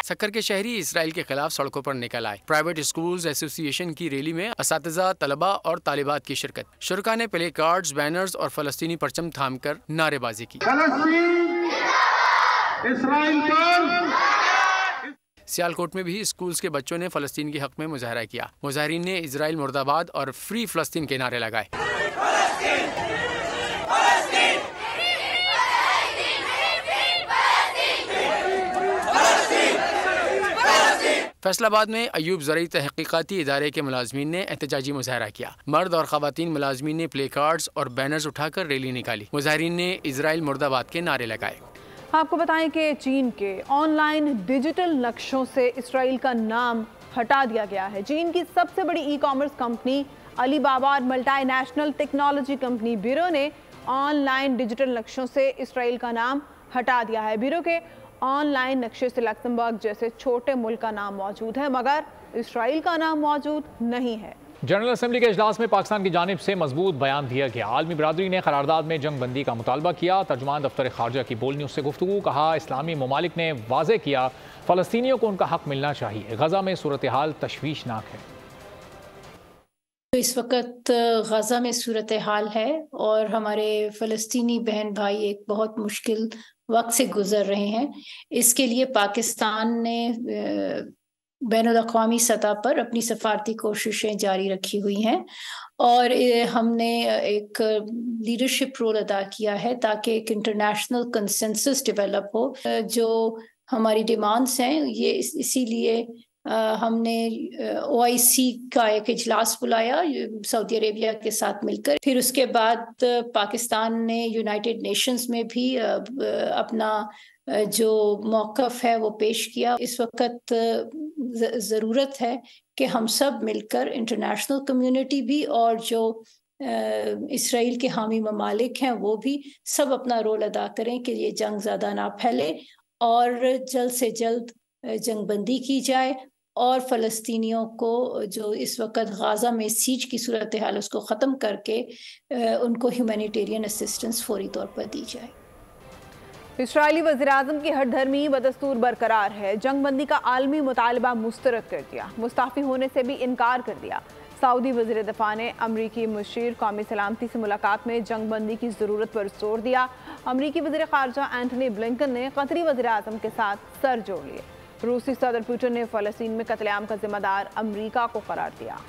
सक्कर के शहरी इसराइल के खिलाफ सड़कों पर निकल आए। प्राइवेट स्कूल्स एसोसिएशन की रैली में असातिज़ा, तलबा और तालिबात की शिरकत। शुरका ने प्ले कार्ड्स, बैनर्स और फ़लस्तीनी परचम थाम कर नारेबाजी की। सियालकोट में भी स्कूल्स के बच्चों ने फ़लस्तीन के हक में मुजाहरा किया। मुजाहिरीन ने इजराइल मुर्दाबाद और फ्री फ़लस्तीन के नारे लगाए। फैसलाबाद में अयूब ज़रई तहकीकाती इदारे के मुलाजमीन ने एहतजाजी मुजाहरा किया। मर्द और ख़वातीन मुलाजमीन ने प्ले कार्ड्स और बैनर्स उठाकर रैली निकाली। मुजाहिरीन ने इजराइल मुर्दाबाद के नारे लगाए। आपको बताएं कि चीन के ऑनलाइन डिजिटल नक्शों से इसराइल का नाम हटा दिया गया है। चीन की सबसे बड़ी ई कॉमर्स कंपनी अलीबाबा और मल्टीनेशनल टेक्नोलॉजी कंपनी ब्यूरो ने ऑनलाइन डिजिटल नक्शों से इसराइल का नाम हटा दिया है। ब्यूरो के ऑनलाइन नक्शे से लक्समबर्ग जैसे छोटे मुल्क का नाम मौजूद है, मगर इसराइल का नाम मौजूद नहीं है। जनरल असेंबली के इजलास में पाकिस्तान की जानिब से मजबूत बयान दिया गया। आलमी बरादरी ने करारदाद में जंग बंदी का मुतालबा किया। तर्जुमान दफ्तर खारजा की बोल न्यूज़ से गुफ्तगू। कहा, इस्लामी ममालिक ने वाज़े किया फ़लस्तीनियों को उनका हक मिलना चाहिए। गजा में सूरत हाल तशवीशनाक है। तो इस वक्त गजा में सूरत हाल है और हमारे फ़लस्तीनी बहन भाई एक बहुत मुश्किल वक्त से गुजर रहे हैं। इसके लिए पाकिस्तान ने बैनुल-अक़वामी सतह पर अपनी सफारती कोशिशें जारी रखी हुई हैं और हमने एक लीडरशिप रोल अदा किया है ताकि एक इंटरनेशनल कंसेंसस डेवलप हो। जो हमारी डिमांड्स हैं ये इसीलिए हमने OIC का एक इजलास बुलाया सऊदी अरेबिया के साथ मिलकर। फिर उसके बाद पाकिस्तान ने यूनाइटेड नेशंस में भी अपना जो मौक़िफ़ है वो पेश किया। इस वक्त ज़रूरत है कि हम सब मिलकर, इंटरनेशनल कम्युनिटी भी और जो इसराइल के हामी ममालिक हैं वो भी, सब अपना रोल अदा करें कि ये जंग ज़्यादा ना फैले और जल्द से जल्द जंगबंदी की जाए और फ़लस्तीनियों को जो इस वक्त गाज़ा में सीज की सूरत हाल उसको ख़त्म करके उनको ह्यूमैनिटेरियन असिस्टेंस फौरी तौर पर दी जाए। इस्राएली वज़ीर-ए-आज़म की हठधर्मी बदस्तूर बरकरार है। जंगबंदी का आलमी मुतालबा मुस्तरद कर दिया, मुस्ताफ़ी होने से भी इनकार कर दिया। सऊदी वज़ीर दिफ़ा ने अमरीकी मुशीर कौमी सलामती से मुलाकात में जंगबंदी की ज़रूरत पर जोर दिया। अमरीकी वज़ीर ख़ारजा एंटनी ब्लिंकन ने क़तरी वज़ीर-ए-आज़म के साथ सर जोड़ लिए। रूसी सदर पुतिन ने फ़लस्तीन में कत्लेआम का जिम्मेदार अमरीका को करार दिया।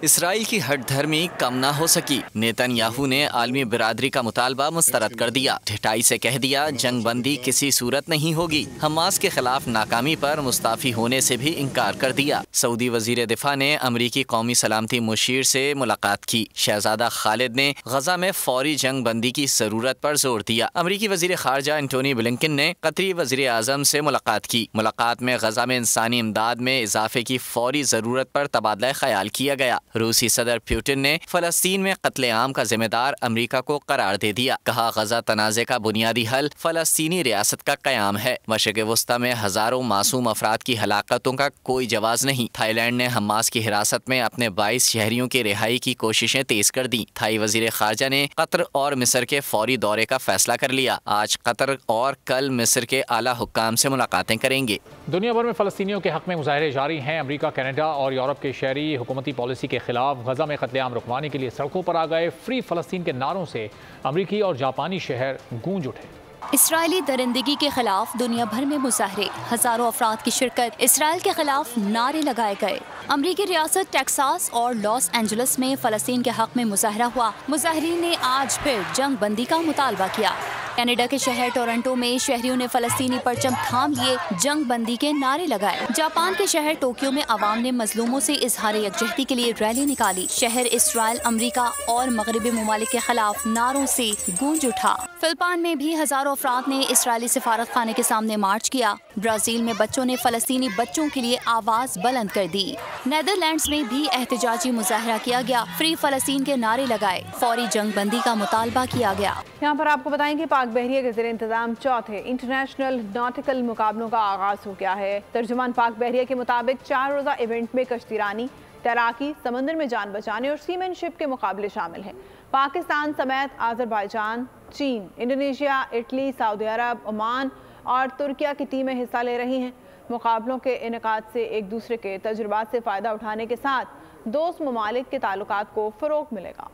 इसराइल की हठधर्मी कम ना हो सकी। नेतन्याहू ने आलमी बिरादरी का मुतालबा मुस्तरद कर दिया। ढिठाई से कह दिया जंग बंदी किसी सूरत नहीं होगी। हमास के खिलाफ नाकामी पर मुस्ताफ़ी होने से भी इनकार कर दिया। सऊदी वजीर दिफा ने अमरीकी कौमी सलामती मुशीर से मुलाकात की। शहजादा खालिद ने गजा में फौरी जंग बंदी की जरूरत पर जोर दिया। अमरीकी वजीर खारजा एंटोनी ब्लिंकन ने कतरी वजीर आजम से मुलाकात की। मुलाकात में गजा में इंसानी इमदाद में इजाफे की फौरी जरूरत पर तबादला ख्याल किया गया। रूसी सदर पुतिन ने फलस्तीन में कत्लेआम का जिम्मेदार अमरीका को करार दे दिया। कहा गजा तनाज़े का बुनियादी हल फलस्तीनी रियासत का कयाम है। मशरिक़ वस्ता में हजारों मासूम अफराद की हलाकतों का कोई जवाज नहीं। थाईलैंड ने हमास की हिरासत में अपने 22 शहरियों की रिहाई की कोशिशें तेज कर दी। थाई वजीर खारजा ने कतर और मिस्र के फौरी दौरे का फैसला कर लिया। आज कतर और कल मिस्र के आला हुक्काम से मुलाकातें करेंगे। दुनिया भर में फलस्तीनियों के हक में मुजाहरे जारी हैं। अमरीका, कनाडा और यूरोप के शहरी हुकूमती पॉलिसी के खिलाफ गजा में कत्लेआम रुकवाने के लिए सड़कों पर आ गए। फ्री फलस्तीन के नारों से अमरीकी और जापानी शहर गूंज उठे। इसराइली दरिंदगी के खिलाफ दुनिया भर में मुजाहरे, हजारों अफराद की शिरकत, इसराइल के खिलाफ नारे लगाए गए। अमरीकी रियासत टेक्सास और लॉस एंजलिस में फलस्तीन के हक में मुजाहरा हुआ। मुजाहरीन ने आज फिर जंग बंदी का मुतालबा किया। कनाडा के शहर टोरंटो में शहरियों ने फलस्तीनी परचम थाम लिए जंग बंदी के नारे लगाए। जापान के शहर टोक्यो में आवाम ने मजलूमों से इजहार यकजहती के लिए रैली निकाली। शहर इसराइल, अमरीका और मगरबी ममालिक के खिलाफ नारों से गूंज उठा। फिलिपाइन में भी हजारों अफराद ने इसराइली सिफारत खाने के सामने मार्च किया। ब्राजील में बच्चों ने फलस्तीनी बच्चों के लिए आवाज बुलंद कर दी। नेदरलैंड्स में भी एहतजाजी मुजाहरा किया गया। फ्री फलस्तीन के नारे लगाए। फौरी जंग बंदी का मुतालबा किया गया। यहाँ पर आपको बताएंगे पाक बहरिया के ज़ेर इंतजाम चौथे इंटरनेशनल नॉटिकल मुकाबलों का आगाज हो गया है। तर्जुमान पाक बहरिया के मुताबिक 4 रोज़ा इवेंट में कश्तीरानी, तैराकी, समंदर में जान बचाने और सीमैनशिप के मुकाबले शामिल हैं। पाकिस्तान समेत आज़रबाईजान, चीन, इंडोनेशिया, इटली, सऊदी अरब, ओमान और तुर्किया की टीमें हिस्सा ले रही हैं। मुकाबलों के इनेकाद से एक दूसरे के तजुर्बात से फ़ायदा उठाने के साथ दोस्त ममालिक के ताल्लुकात को फ़रोग़ मिलेगा।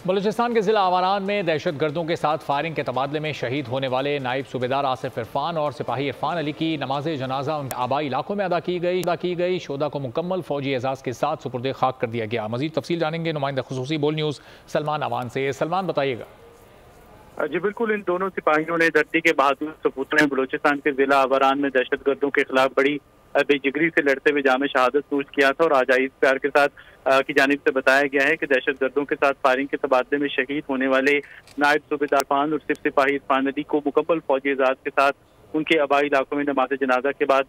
बलूचिस्तान के ज़िला आवारान में दहशत गर्दों के साथ फायरिंग के तबादले में शहीद होने वाले नायब सूबेदार आसिफ इरफान और सिपाही इरफान अली की नमाज जनाजा उनके आबाई इलाकों में अदा की गई। शोदा को मुकम्मल फौजी एजाज़ के साथ सुपुर्द खाक कर दिया गया। मज़ीद तफसील जानेंगे नुमाइंदा खुसूसी बोल न्यूज़ सलमान अवान से। सलमान, बताइएगा। जी बिल्कुल, इन दोनों सिपाहियों ने धरती के बहादुर सपूत ने बलूचिस्तान के जिला आवारान में दहशत गर्दों के खिलाफ बड़ी बेजिगरी से लड़ते हुए जामे शहादत नोश किया था। और आज ISPR के साथ की जानिब से बताया गया है कि दहशत गर्दों के साथ फायरिंग के तबादले में शहीद होने वाले नायब सूबेदार इरफान और सिपाही इरफान अली को मुकम्मल फौजी एजाज के साथ उनके आबाई इलाकों में नमाज जनाजा के बाद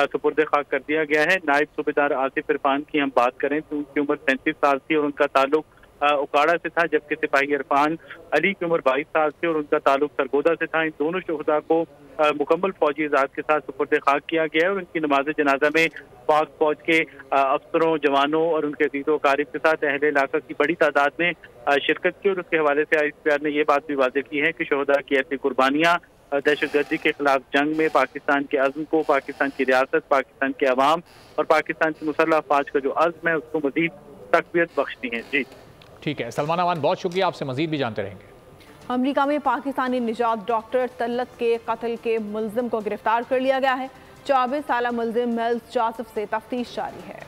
सुपुर्द खाक कर दिया गया है। नायब सूबेदार आसिफ इरफान की हम बात करें तो उनकी उम्र 35 साल थी और उनका ताल्लुक उकाड़ा से था, जबकि सिपाही इरफान अली की उम्र 22 साल थी और उनका ताल्लुक सरगोदा से था। इन दोनों शोहदा को मुकम्मल फौजी एजाज के साथ सुपुर्द खाक किया गया है और उनकी नमाज जनाजा में पाक फौज के अफसरों, जवानों और उनके अजीज़ों क़ारिब के साथ अहले इलाका की बड़ी तादाद में शिरकत की। और उसके हवाले से ISPR ने यह बात भी वाज़ेह की है कि शोहदा की ऐसी कुर्बानियाँ दहशतगर्दी के खिलाफ जंग में पाकिस्तान के अज़्म को, पाकिस्तान की रियासत, पाकिस्तान के अवाम और पाकिस्तान की मुसल्लह अफवाज का जो अज़्म है उसको मज़ीद तक़वियत बख्शती हैं। जी ठीक है सलमान अवान, बहुत शुक्रिया, आपसे मज़ीद भी जानते रहेंगे। अमेरिका में पाकिस्तानी निजात डॉक्टर तल्लत के कत्ल के मुल्जिम को गिरफ्तार कर लिया गया है। 24 साला मुल्जिम मेल्स जोसेफ से तफ्तीश जारी है।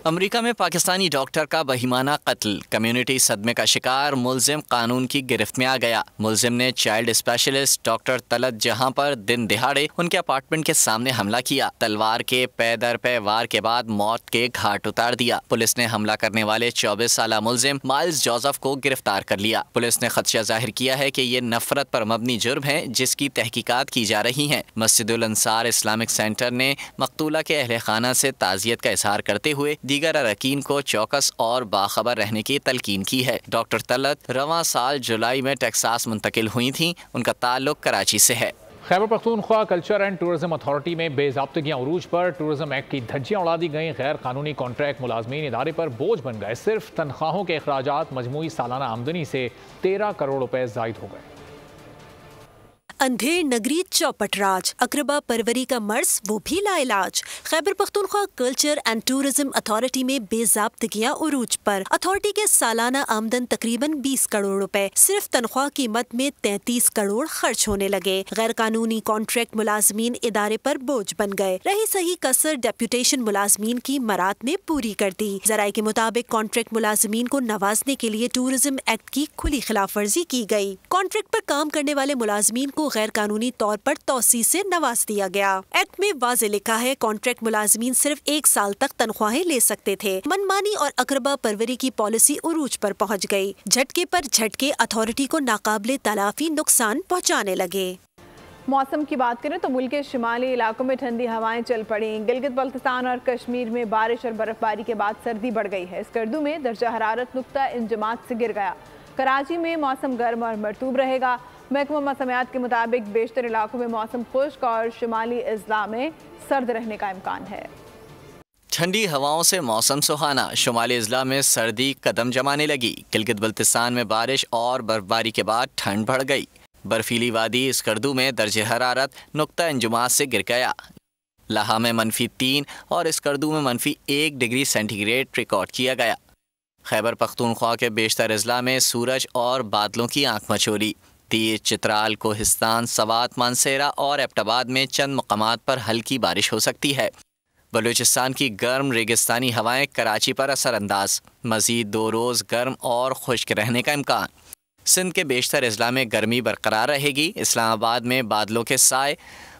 अमेरिका में पाकिस्तानी डॉक्टर का बहिमाना कत्ल, कम्युनिटी सदमे का शिकार, मुलजिम कानून की गिरफ्त में आ गया। मुलजिम ने चाइल्ड स्पेशलिस्ट डॉक्टर तलत जहां पर दिन दिहाड़े उनके अपार्टमेंट के सामने हमला किया। तलवार के पै दर पै वार के बाद मौत के घाट उतार दिया। पुलिस ने हमला करने वाले 24 साला मुलजिम माइल्स जोसेफ को गिरफ्तार कर लिया। पुलिस ने खदशा जाहिर किया है कि ये नफरत पर मबनी जुर्म है जिसकी तहकीकात की जा रही है। मस्जिदुल अंसार इस्लामिक सेंटर ने मकतूला के अहले खाना से ताज़ियत का इजहार करते हुए दीगर अरकान को चौकस और बाखबर रहने की तलकीन की है। डॉक्टर तलत रवां साल जुलाई में टेक्सास मुंतकिल हुई थीं। उनका ताल्लुक कराची से है। Khyber Pakhtunkhwa culture and tourism authority में बेज़ाब्तगियां उरूज पर, टूरिज्म एक्ट की धज्जियां उड़ा दी गईं। गैर कानूनी कॉन्ट्रैक्ट मुलाजमीन इदारे पर बोझ बन गए। सिर्फ तनख्वाहों के अखराजात मजमूई सालाना आमदनी से 13 करोड़ रुपए जायद हो गए। अंधेर नगरी चौपट राज, अकरबा परवरी का मर्ज वो भी लाइलाज। Khyber Pakhtunkhwa culture and tourism authority में बेज़ाब्तगियां उरूज पर। अथॉरिटी के सालाना आमदन तकरीबन 20 करोड़ रुपए, सिर्फ तनख्वाह की मद में 33 करोड़ खर्च होने लगे। गैर कानूनी कॉन्ट्रैक्ट मुलाजमीन इदारे पर बोझ बन गए। रही सही कसर डेप्यूटेशन मुलाजमीन की मराद ने पूरी कर दी। जराये के मुताबिक कॉन्ट्रैक्ट मुलाजमीन को नवाजने के लिए टूरिज्म एक्ट की खुली खिलाफ वर्जी की गयी। कॉन्ट्रैक्ट पर काम करने वाले मुलाजमीन को गैर कानूनी तौर पर तौसी से नवाज दिया गया। एक्ट में वाज़े लिखा है कॉन्ट्रैक्ट मुलाजमीन सिर्फ 1 साल तक तनख्वाहें ले सकते थे। मनमानी और अकरबा परवरी की पॉलिसी उरूज पर पहुंच गई। झटके पर झटके अथॉरिटी को नाकाबिले तलाफी नुकसान पहुंचाने लगे। मौसम की बात करें तो मुल्क के शिमाली इलाकों में ठंडी हवाएं चल पड़ी। गिलगित बल्तिस्तान और कश्मीर में बारिश और बर्फबारी के बाद सर्दी बढ़ गई है। स्कर्दू में दर्जा हरारत नुक्ता इंजमात से गिर गया। कराची में मौसम गर्म और मरतूब रहेगा। महकमा मौसमियात के मुताबिक बेशतर इलाकों में मौसम खुश्क और शिमाली अजला में सर्द रहने का इम्कान है। ठंडी हवाओं से मौसम सुहाना, शुमाली अजला में सर्दी कदम जमाने लगी। गिलगित बल्तिस्तान में बारिश और बर्फबारी के बाद ठंड बढ़ गई। बर्फीली वादी स्कर्दू में दर्जे हरारत नुक्ता इंजुमात से गिर गया। लाहा में -3 और स्कर्दू में -1 डिग्री सेंटीग्रेड रिकॉर्ड किया गया। खैबर पख्तूनख्वा के बेशतर अजला में सूरज और बादलों की आंख मचोली। दीर, चित्राल, कोहिस्तान, सवात, मानसेरा और एबटाबाद में चंद मकामात पर हल्की बारिश हो सकती है। बलूचिस्तान की गर्म रेगिस्तानी हवाएं कराची पर असरअंदाज। मज़ीद 2 रोज़ गर्म और खुश्क रहने का इम्कान। सिंध के बेशतर अजला में गर्मी बरकरार रहेगी। इस्लामाबाद में बादलों के साए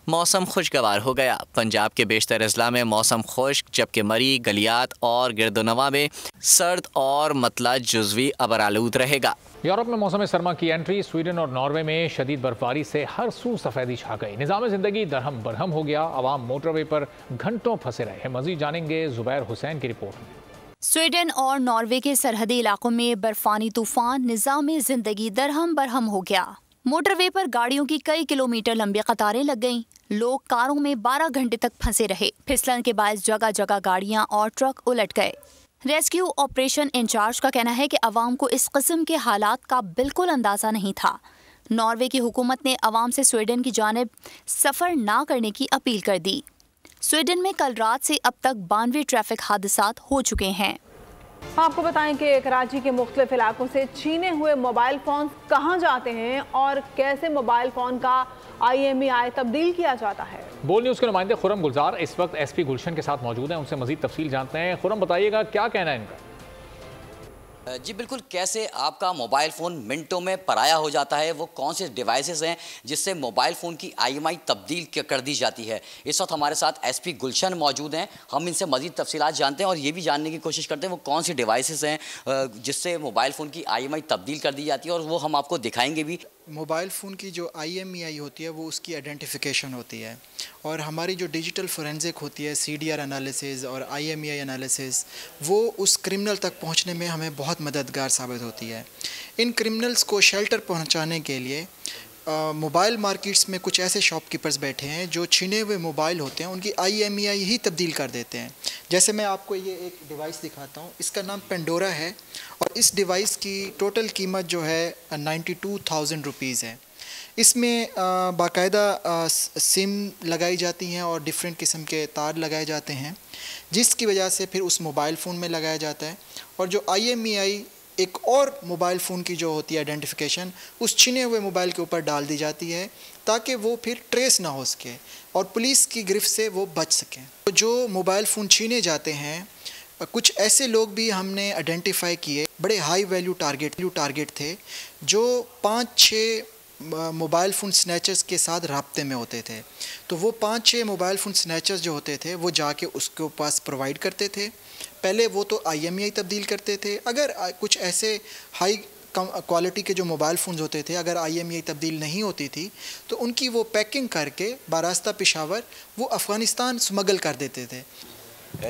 मौसम खुशगवार हो गया। पंजाब के बेशतर अजला में मौसम खुश्क, जबकि मरी, गलियात और गिरदोनवा में सर्द और मतला जुज़वी अबरालूद रहेगा। यूरोप में मौसम सरमा की एंट्री। स्वीडन और नॉर्वे में शदीद बर्फबारी से हर सू सफेदी छा गई। निज़ाम ज़िंदगी दरहम बरहम हो गया। आवाम मोटरवे पर घंटों फंसे रहे। मज़ीद जानेंगे ज़ुबैर हुसैन की रिपोर्ट में। स्वीडन और नॉर्वे के सरहदी इलाकों में बर्फानी तूफान, निज़ाम ज़िंदगी दरहम बरहम हो गया। मोटरवे पर गाड़ियों की कई किलोमीटर लंबी कतारें लग गईं। लोग कारों में 12 घंटे तक फंसे रहे। फिसलन के बायस जगह जगह गाड़ियां और ट्रक उलट गए। रेस्क्यू ऑपरेशन इंचार्ज का कहना है कि अवाम को इस किस्म के हालात का बिल्कुल अंदाजा नहीं था। नॉर्वे की हुकूमत ने अवाम से स्वीडन की जानिब सफ़र ना करने की अपील कर दी। स्वीडन में कल रात से अब तक 92 ट्रैफिक हादसात हो चुके हैं। आपको बताएं कि कराची के मुख्तलिफ इलाकों से छीने हुए मोबाइल फ़ोन कहाँ जाते हैं और कैसे मोबाइल फ़ोन का IMEI तब्दील किया जाता है। बोल न्यूज़ के नुमाइंदे खुरम गुलजार इस वक्त SP गुलशन के साथ मौजूद हैं। उनसे मजीद तफसील जानते हैं। खुरम, बताइएगा क्या कहना है इनका। जी बिल्कुल, कैसे आपका मोबाइल फ़ोन मिनटों में पराया हो जाता है, वो कौन से डिवाइसेस हैं जिससे मोबाइल फ़ोन की IMEI तब्दील कर दी जाती है। इस वक्त हमारे साथ SP गुलशन मौजूद हैं। हम इनसे मज़ीद तफसीलात जानते हैं और ये भी जानने की कोशिश करते हैं वो कौन सी डिवाइसेस हैं जिससे मोबाइल फ़ोन की IMEI तब्दील कर दी जाती है, और वो हम आपको दिखाएंगे भी। मोबाइल फ़ोन की जो IMEI होती है वो उसकी आइडेंटिफिकेशन होती है, और हमारी जो डिजिटल फोरेंसिक होती है, CDR एनालिसिस और IMEI एनालिसिस, वो उस क्रिमिनल तक पहुंचने में हमें बहुत मददगार साबित होती है। इन क्रिमिनल्स को शेल्टर पहुंचाने के लिए मोबाइल मार्केट्स में कुछ ऐसे शॉपकीपर्स बैठे हैं जो छीने हुए मोबाइल होते हैं उनकी IMEI ही तब्दील कर देते हैं। जैसे मैं आपको ये एक डिवाइस दिखाता हूँ, इसका नाम पेंडोरा है, और इस डिवाइस की टोटल कीमत जो है 92,000 रुपीज़ है। इसमें बाकायदा सिम लगाई जाती हैं और डिफरेंट किस्म के तार लगाए जाते हैं, जिसकी वजह से फिर उस मोबाइल फ़ोन में लगाया जाता है। और जो IMEI एक और मोबाइल फ़ोन की जो होती है आइडेंटिफिकेशन, उस छीने हुए मोबाइल के ऊपर डाल दी जाती है ताकि वो फिर ट्रेस ना हो सके और पुलिस की गिरफ्त से वो बच सकें। तो जो मोबाइल फ़ोन छीने जाते हैं कुछ ऐसे लोग भी हमने आइडेंटिफाई किए, बड़े हाई वैल्यू टारगेट थे, जो 5-6 मोबाइल फ़ोन स्नैचर्स के साथ राब्ते में होते थे। तो वो 5-6 मोबाइल फ़ोन स्नैचर्स जो होते थे वो जाके उसके पास प्रोवाइड करते थे। पहले वो तो IMEI तब्दील करते थे। अगर कुछ ऐसे हाई क्वालिटी के जो मोबाइल फ़ोन्स होते थे, अगर IMEI तब्दील नहीं होती थी तो उनकी वो पैकिंग करके बारास्ता पेशावर वो अफ़गानिस्तान स्मगल कर देते थे।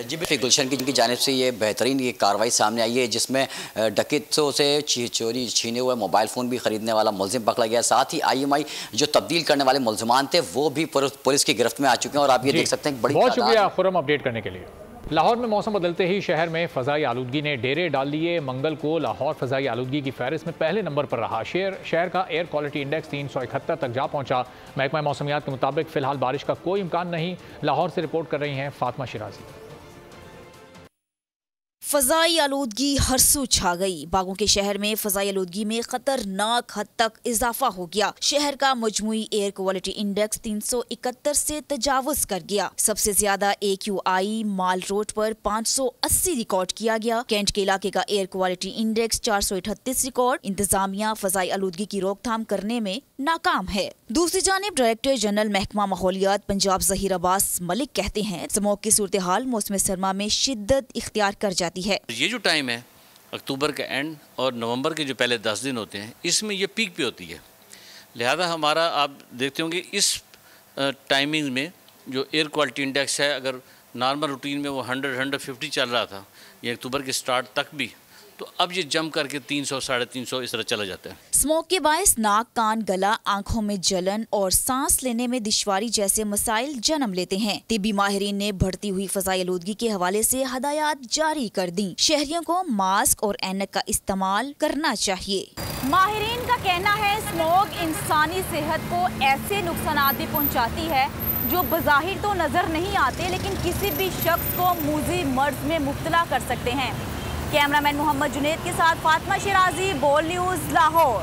जी गुलशन की जानिब से ये बेहतरीन ये कार्रवाई सामने आई है, जिसमें डकैतों से चोरी छीने हुए मोबाइल फ़ोन भी ख़रीदने वाला मुलजिम पकड़ा गया। साथ ही IMEI जो तब्दील करने वाले मुलजमान थे वो भी पुलिस की गिरफ्त में आ चुके हैं। और आप ये देख सकते हैं बड़ी बहुत शुक्रिया खुर्रम अपडेट करने के लिए। लाहौर में मौसम बदलते ही शहर में फ़ज़ाई आलूदगी ने डेरे डाल लिए। मंगल को लाहौर फ़ज़ाई आलूदगी की फहरिस्त में पहले नंबर पर रहा। शहर का एयर क्वालिटी इंडेक्स 371 तक जा पहुंचा। महकमा मौसमियात के मुताबिक फ़िलहाल बारिश का कोई इम्कान नहीं। लाहौर से रिपोर्ट कर रही हैं फातिमा शिराजी। फ़ज़ाई आलूदगी हर सू छा गई। बागों के शहर में फ़ज़ाई आलूदगी में खतरनाक हद तक इजाफा हो गया। शहर का मजमुई एयर क्वालिटी इंडेक्स 371 से तजावुज कर गया। सबसे ज्यादा AQI माल रोड पर 580 रिकॉर्ड किया गया। कैंट के इलाके का एयर क्वालिटी इंडेक्स 438 रिकॉर्ड। इंतजामिया फ़ज़ाई आलूदगी की रोकथाम करने में नाकाम है। दूसरी जानिब डायरेक्टर जनरल महकमा माहौलियात पंजाब ज़हीर अब्बास मलिक कहते हैं स्मोक की सूरत हाल मौसम सरमा में शिद्दत इख्तियार कर जाती है। ये जो टाइम है अक्टूबर का एंड और नवंबर के जो पहले 10 दिन होते हैं, इसमें ये पीक पे होती है। लिहाजा हमारा आप देखते होंगे इस टाइमिंग में जो एयर क्वालिटी इंडेक्स है, अगर नॉर्मल रूटीन में वो 100-150 चल रहा था ये अक्टूबर के स्टार्ट तक भी, तो अब ये जम करके 300-350 इस तरह चला जाता है। स्मोक के बायस नाक, कान, गला, आंखों में जलन और सांस लेने में दुश्वारी जैसे मसाइल जन्म लेते हैं। तिब्बी माहिरीन ने बढ़ती हुई फ़ज़ाई आलूदगी के हवाले से हदायत जारी कर दी। शहरियों को मास्क और ऐनक का इस्तेमाल करना चाहिए। माहिरीन का कहना है स्मोक इंसानी सेहत को ऐसे नुकसान भी पहुँचाती है जो बज़ाहिर तो नजर नहीं आते, लेकिन किसी भी शख्स को मूजी मर्ज में मुब्तला कर सकते हैं। कैमरामैन मोहम्मद जुनेद के साथ फातिमा शिराजी, बोल न्यूज़, लाहौर।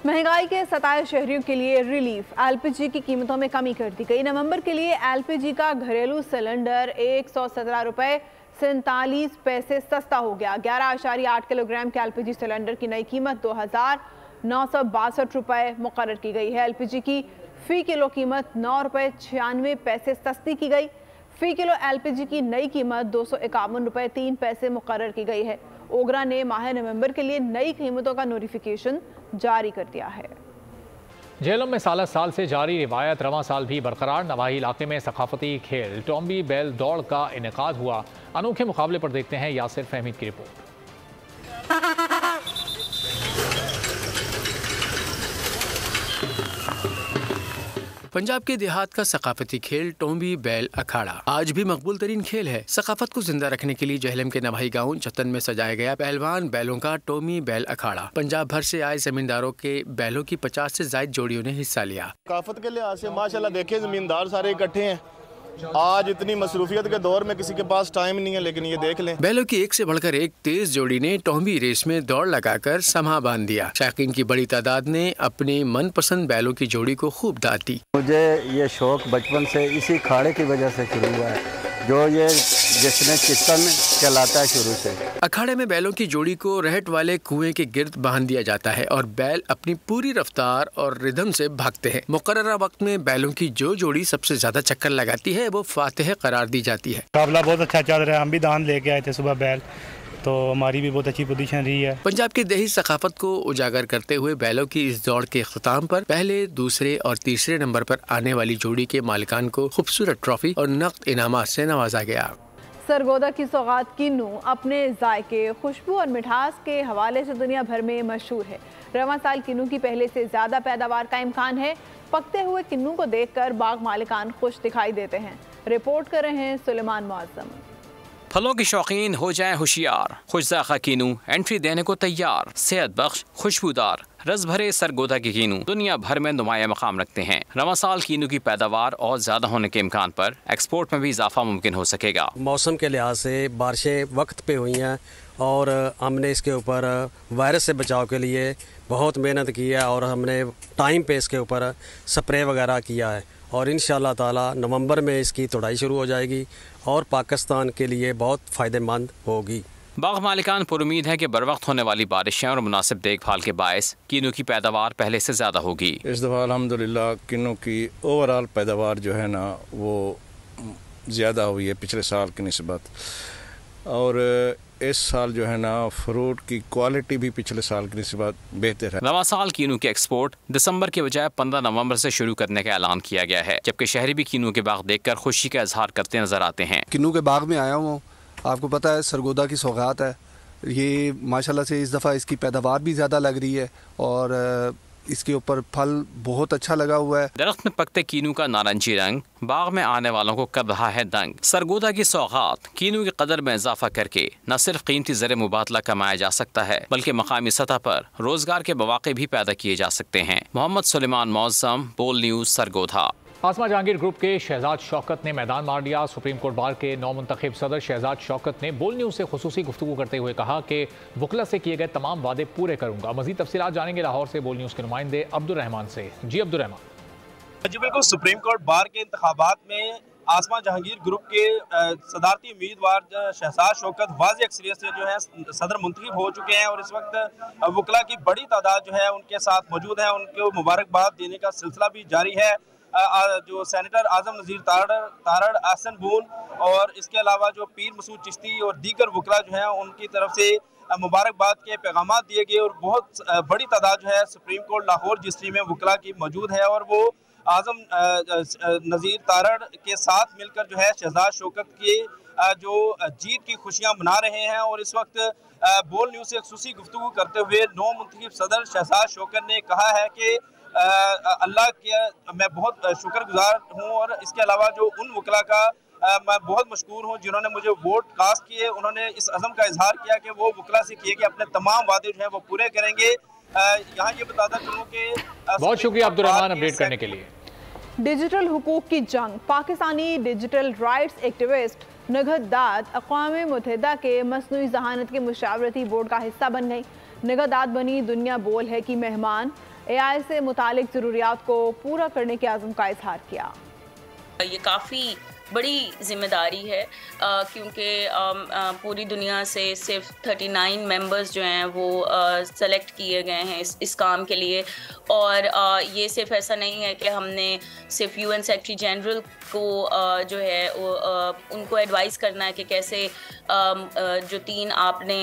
महंगाई के सताए शहरियों के लिए रिलीफ। LPG की कीमतों में कमी कर दी गई। नवंबर के लिए LPG का घरेलू सिलेंडर 117 रुपये 47 पैसे सस्ता हो गया। 11.8 किलोग्राम के LPG सिलेंडर की नई कीमत 2,962 रुपये मुकर्रर की गई है। LPG की फ़ी किलो कीमत 9 रुपये 96 पैसे सस्ती की गई। फ़ी किलो LPG की नई कीमत 251 रुपये 3 पैसे मुकर्रर की गई है। ओगरा ने माह नवंबर के लिए नई कीमतों का नोटिफिकेशन जारी कर दिया है। झेलम में साल साल से जारी रिवायत रवां साल भी बरकरार। नवाही इलाके में सकाफती खेल टॉम्बी बैल दौड़ का इनेकाद हुआ। अनोखे मुकाबले पर देखते हैं यासिर फहमीद की रिपोर्ट। पंजाब के देहात का सकाफती खेल टोम्बी बैल अखाड़ा आज भी मकबूल तरीन खेल है। सकाफत को जिंदा रखने के लिए जहलम के नवाही गाँव चतन में सजाया गया पहलवान बैलों का टोमी बैल अखाड़ा। पंजाब भर से आए जमींदारों के बैलों की 50 से ज्यादा जोड़ियों ने हिस्सा लिया। सकाफत के लिहाज से माशाल्लाह देखे जमींदार सारे इकट्ठे हैं। आज इतनी मसरूफियत के दौर में किसी के पास टाइम नहीं है, लेकिन ये देख लें बैलों की एक से बढ़कर एक तेज जोड़ी ने टोम्बी रेस में दौड़ लगाकर समा बांध दिया। शाकीन की बड़ी तादाद ने अपने मनपसंद बैलों की जोड़ी को खूब दाद दी। मुझे ये शौक बचपन से इसी खाड़े की वजह से शुरू हुआ है, जो ये जिसने किस्ता में चलाता है शुरू से। अखाड़े में बैलों की जोड़ी को रहट वाले कुएं के गिर्द बांध दिया जाता है और बैल अपनी पूरी रफ्तार और रिदम से भागते हैं। मुकर्ररा वक्त में बैलों की जो जोड़ी सबसे ज्यादा चक्कर लगाती है वो फातिह करार दी जाती है। मुकाबला बहुत अच्छा चल रहा है। हम भी दान लेके आए थे सुबह बैल, तो हमारी भी बहुत अच्छी पोजीशन रही है। पंजाब की देही सकाफत को उजागर करते हुए बैलों की इस दौड़ के अख्ताम पर पहले, दूसरे और तीसरे नंबर पर आने वाली जोड़ी के मालिकान को खूबसूरत ट्रॉफी और नकद इनामात से नवाजा गया। सरगोदा की सौगात किन्नू अपने जायके, खुशबू और मिठास के हवाले से दुनिया भर में मशहूर है। रवां साल किन्नू की पहले से ज्यादा पैदावार का इम्कान है। पकते हुए किन्नू को देखकर बाग मालिकान खुश दिखाई देते हैं। रिपोर्ट कर रहे हैं सुलेमान मुअज़्ज़म। फलों के शौकीन हो जाएं होशियार, खुशजाका कीनू एंट्री देने को तैयार। सेहत बख्श, खुशबूदार, रस भरे सरगोदा के कीनू दुनिया भर में नुमाया मकाम रखते हैं। रवां साल कीनू की पैदावार और ज़्यादा होने के इम्कान पर एक्सपोर्ट में भी इजाफा मुमकिन हो सकेगा। मौसम के लिहाज से बारिशें वक्त पे हुई हैं और हमने इसके ऊपर वायरस से बचाव के लिए बहुत मेहनत की है और हमने टाइम पे इसके ऊपर स्प्रे वगैरह किया है और इंशाअल्लाह ताला नवंबर में इसकी तोड़ाई शुरू हो जाएगी और पाकिस्तान के लिए बहुत फ़ायदेमंद होगी। बाग मालिकान पुरुमीद है कि बर वक्त होने वाली बारिशें और मुनासिब देखभाल के बायस किन्नू की पैदावार पहले से ज़्यादा होगी। इस दफ़ा अल्हम्दुलिल्लाह किन्नू की ओवरऑल पैदावार जो है ना वो ज़्यादा हुई है पिछले साल की निस्बत, और इस साल जो है ना फ्रूट की क्वालिटी भी पिछले साल की निस्बत बेहतर है। रवा साल कीनू के एक्सपोर्ट दिसंबर के बजाय 15 नवंबर से शुरू करने का ऐलान किया गया है, जबकि शहरी भी कीनू के बाग देखकर खुशी का इजहार करते नजर आते हैं। किन्नू के बाग में आया हूँ, आपको पता है सरगोदा की सौगात है ये, माशाल्लाह से इस दफ़ा इसकी पैदावार भी ज़्यादा लग रही है और इसके ऊपर फल बहुत अच्छा लगा हुआ है। दरख्त में पकते कीनू का नारंगी रंग बाग में आने वालों को कर रहा है दंग। सरगोदा की सौगात कीनू की कदर में इजाफा करके न सिर्फ कीमती ज़र मुबादला कमाया जा सकता है बल्कि मकामी सतह पर रोजगार के मौके भी पैदा किए जा सकते हैं। मोहम्मद सुलेमान मौज़म, बोल न्यूज़, सरगोधा। आसमा जहांगीर ग्रुप के शहजाद शौकत ने मैदान मार दिया। सुप्रीम कोर्ट बार के नौमुंतखब सदर शहजाद शौकत ने बोल न्यूज़ से खुसूसी गुफ्तगू करते हुए कहा कि वकला से किए गए तमाम वादे पूरे करूंगा। मजीद तफसीलात जानेंगे लाहौर से बोल न्यूज़ के नुमाइंदे अब्दुर्रहमान से। जी अब्दुर्रहमान। जी बिल्कुल, सुप्रीम कोर्ट बार के इंतखाबात में आसमा जहांगीर ग्रुप के सदारती उम्मीदवार शहजाद शौकत वाज़ी अक्सरियत से जो है सदर मुंतखब हो चुके हैं और इस वक्त वकला की बड़ी तादाद जो है उनके साथ मौजूद है। उनको मुबारकबाद देने का सिलसिला भी जारी है। जो सेनेटर आजम नज़ीर तारड़, आसन बून और इसके अलावा जो पीर मसूद चिश्ती और दीगर वकला जो हैं उनकी तरफ से मुबारकबाद के पैगाम दिए गए और बहुत बड़ी तादाद जो है सुप्रीम कोर्ट लाहौर रजिस्ट्री में वकला की मौजूद है और वो आजम नज़ीर तारड़ के साथ मिलकर जो है शहजाद शौकत की जो जीत की खुशियाँ मना रहे हैं। और इस वक्त बोल न्यूज़ से खुसूसी गुफ्तगू करते हुए नौ मुंतखब सदर शहजाद शौकत ने कहा है कि अल्लाह के मैं बहुत शुक्रगुजार हूँ और इसके अलावा जो उन वकला का मैं बहुत मशकूर हूँ जिन्होंने मुझे वोट कास्ट किए। उन्होंने इस अज़म का इजहार किया कि वो वकला से किए कि अपने तमाम वादे जो हैं वो पूरे करेंगे। यहाँ ये बताता चलूँ कि बहुत शुक्रिया अब्दुर्रहमान अपडेट करने के लिए। डिजिटल हुकूक की जंग। Pakistani digital rights activist Nighat दाद अक़वाम मुत्तहिदा के मसनूई ज़हानत के मुशावरती बोर्ड का हिस्सा बन गई। निगहत दाद बनी दुनिया बोल है कि मेहमान AI से मुतालिक ज़रूरियात को पूरा करने के आज़म का इजहार किया। ये काफ़ी बड़ी जिम्मेदारी है क्योंकि पूरी दुनिया से सिर्फ 39 मेंबर्स जो हैं वो सेलेक्ट किए गए हैं इस काम के लिए। और ये सिर्फ ऐसा नहीं है कि हमने सिर्फ UN सेक्रेटरी जनरल को जो है वो उनको एडवाइस करना है कि कैसे जो 3 आपने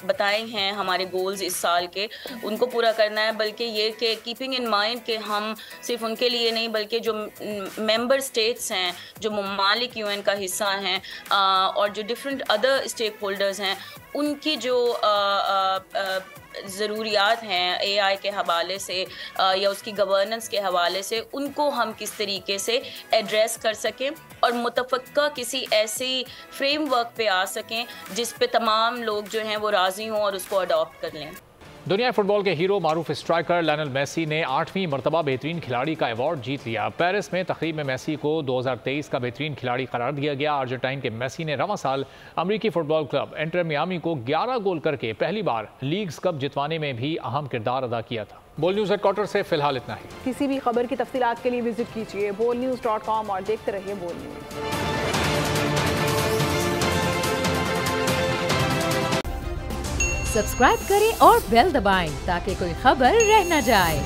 बताए हैं हमारे गोल्स इस साल के उनको पूरा करना है, बल्कि ये कि कीपिंग इन माइंड कि हम सिर्फ उनके लिए नहीं बल्कि जो मेंबर स्टेट्स हैं, जो ममालिक UN का हिस्सा हैं और जो डिफरेंट अदर स्टेक होल्डर्स हैं उनकी जो ज़रूरियात हैं AI के हवाले से या उसकी गवर्नेंस के हवाले से उनको हम किस तरीके से एड्रेस कर सकें और मुतफ़क्का किसी ऐसी फ्रेमवर्क पे आ सकें जिस पे तमाम लोग जो हैं वो राज़ी हों और उसको अडॉप्ट कर लें। दुनिया फुटबॉल के हीरो मारूफ स्ट्राइकर लियोनेल मेसी ने 8वीं मरतबा बेहतरीन खिलाड़ी का अवार्ड जीत लिया। पेरिस में तकरीब में मेसी को 2023 का बेहतरीन खिलाड़ी करार दिया गया। अर्जेंटाइन के मेसी ने रवां साल अमरीकी फुटबॉल क्लब इंटर मियामी को 11 गोल करके पहली बार लीग्स कप जितवाने में भी अहम किरदार अदा किया था। बोल न्यूज़ हेडक्वार्टर से फिलहाल इतना ही। किसी भी खबर की तफसीलात के लिए विजिट कीजिए bolnews.com और देखते रहिए बोल न्यूज़। सब्सक्राइब करें और बेल दबाएं ताकि कोई खबर रह न जाए।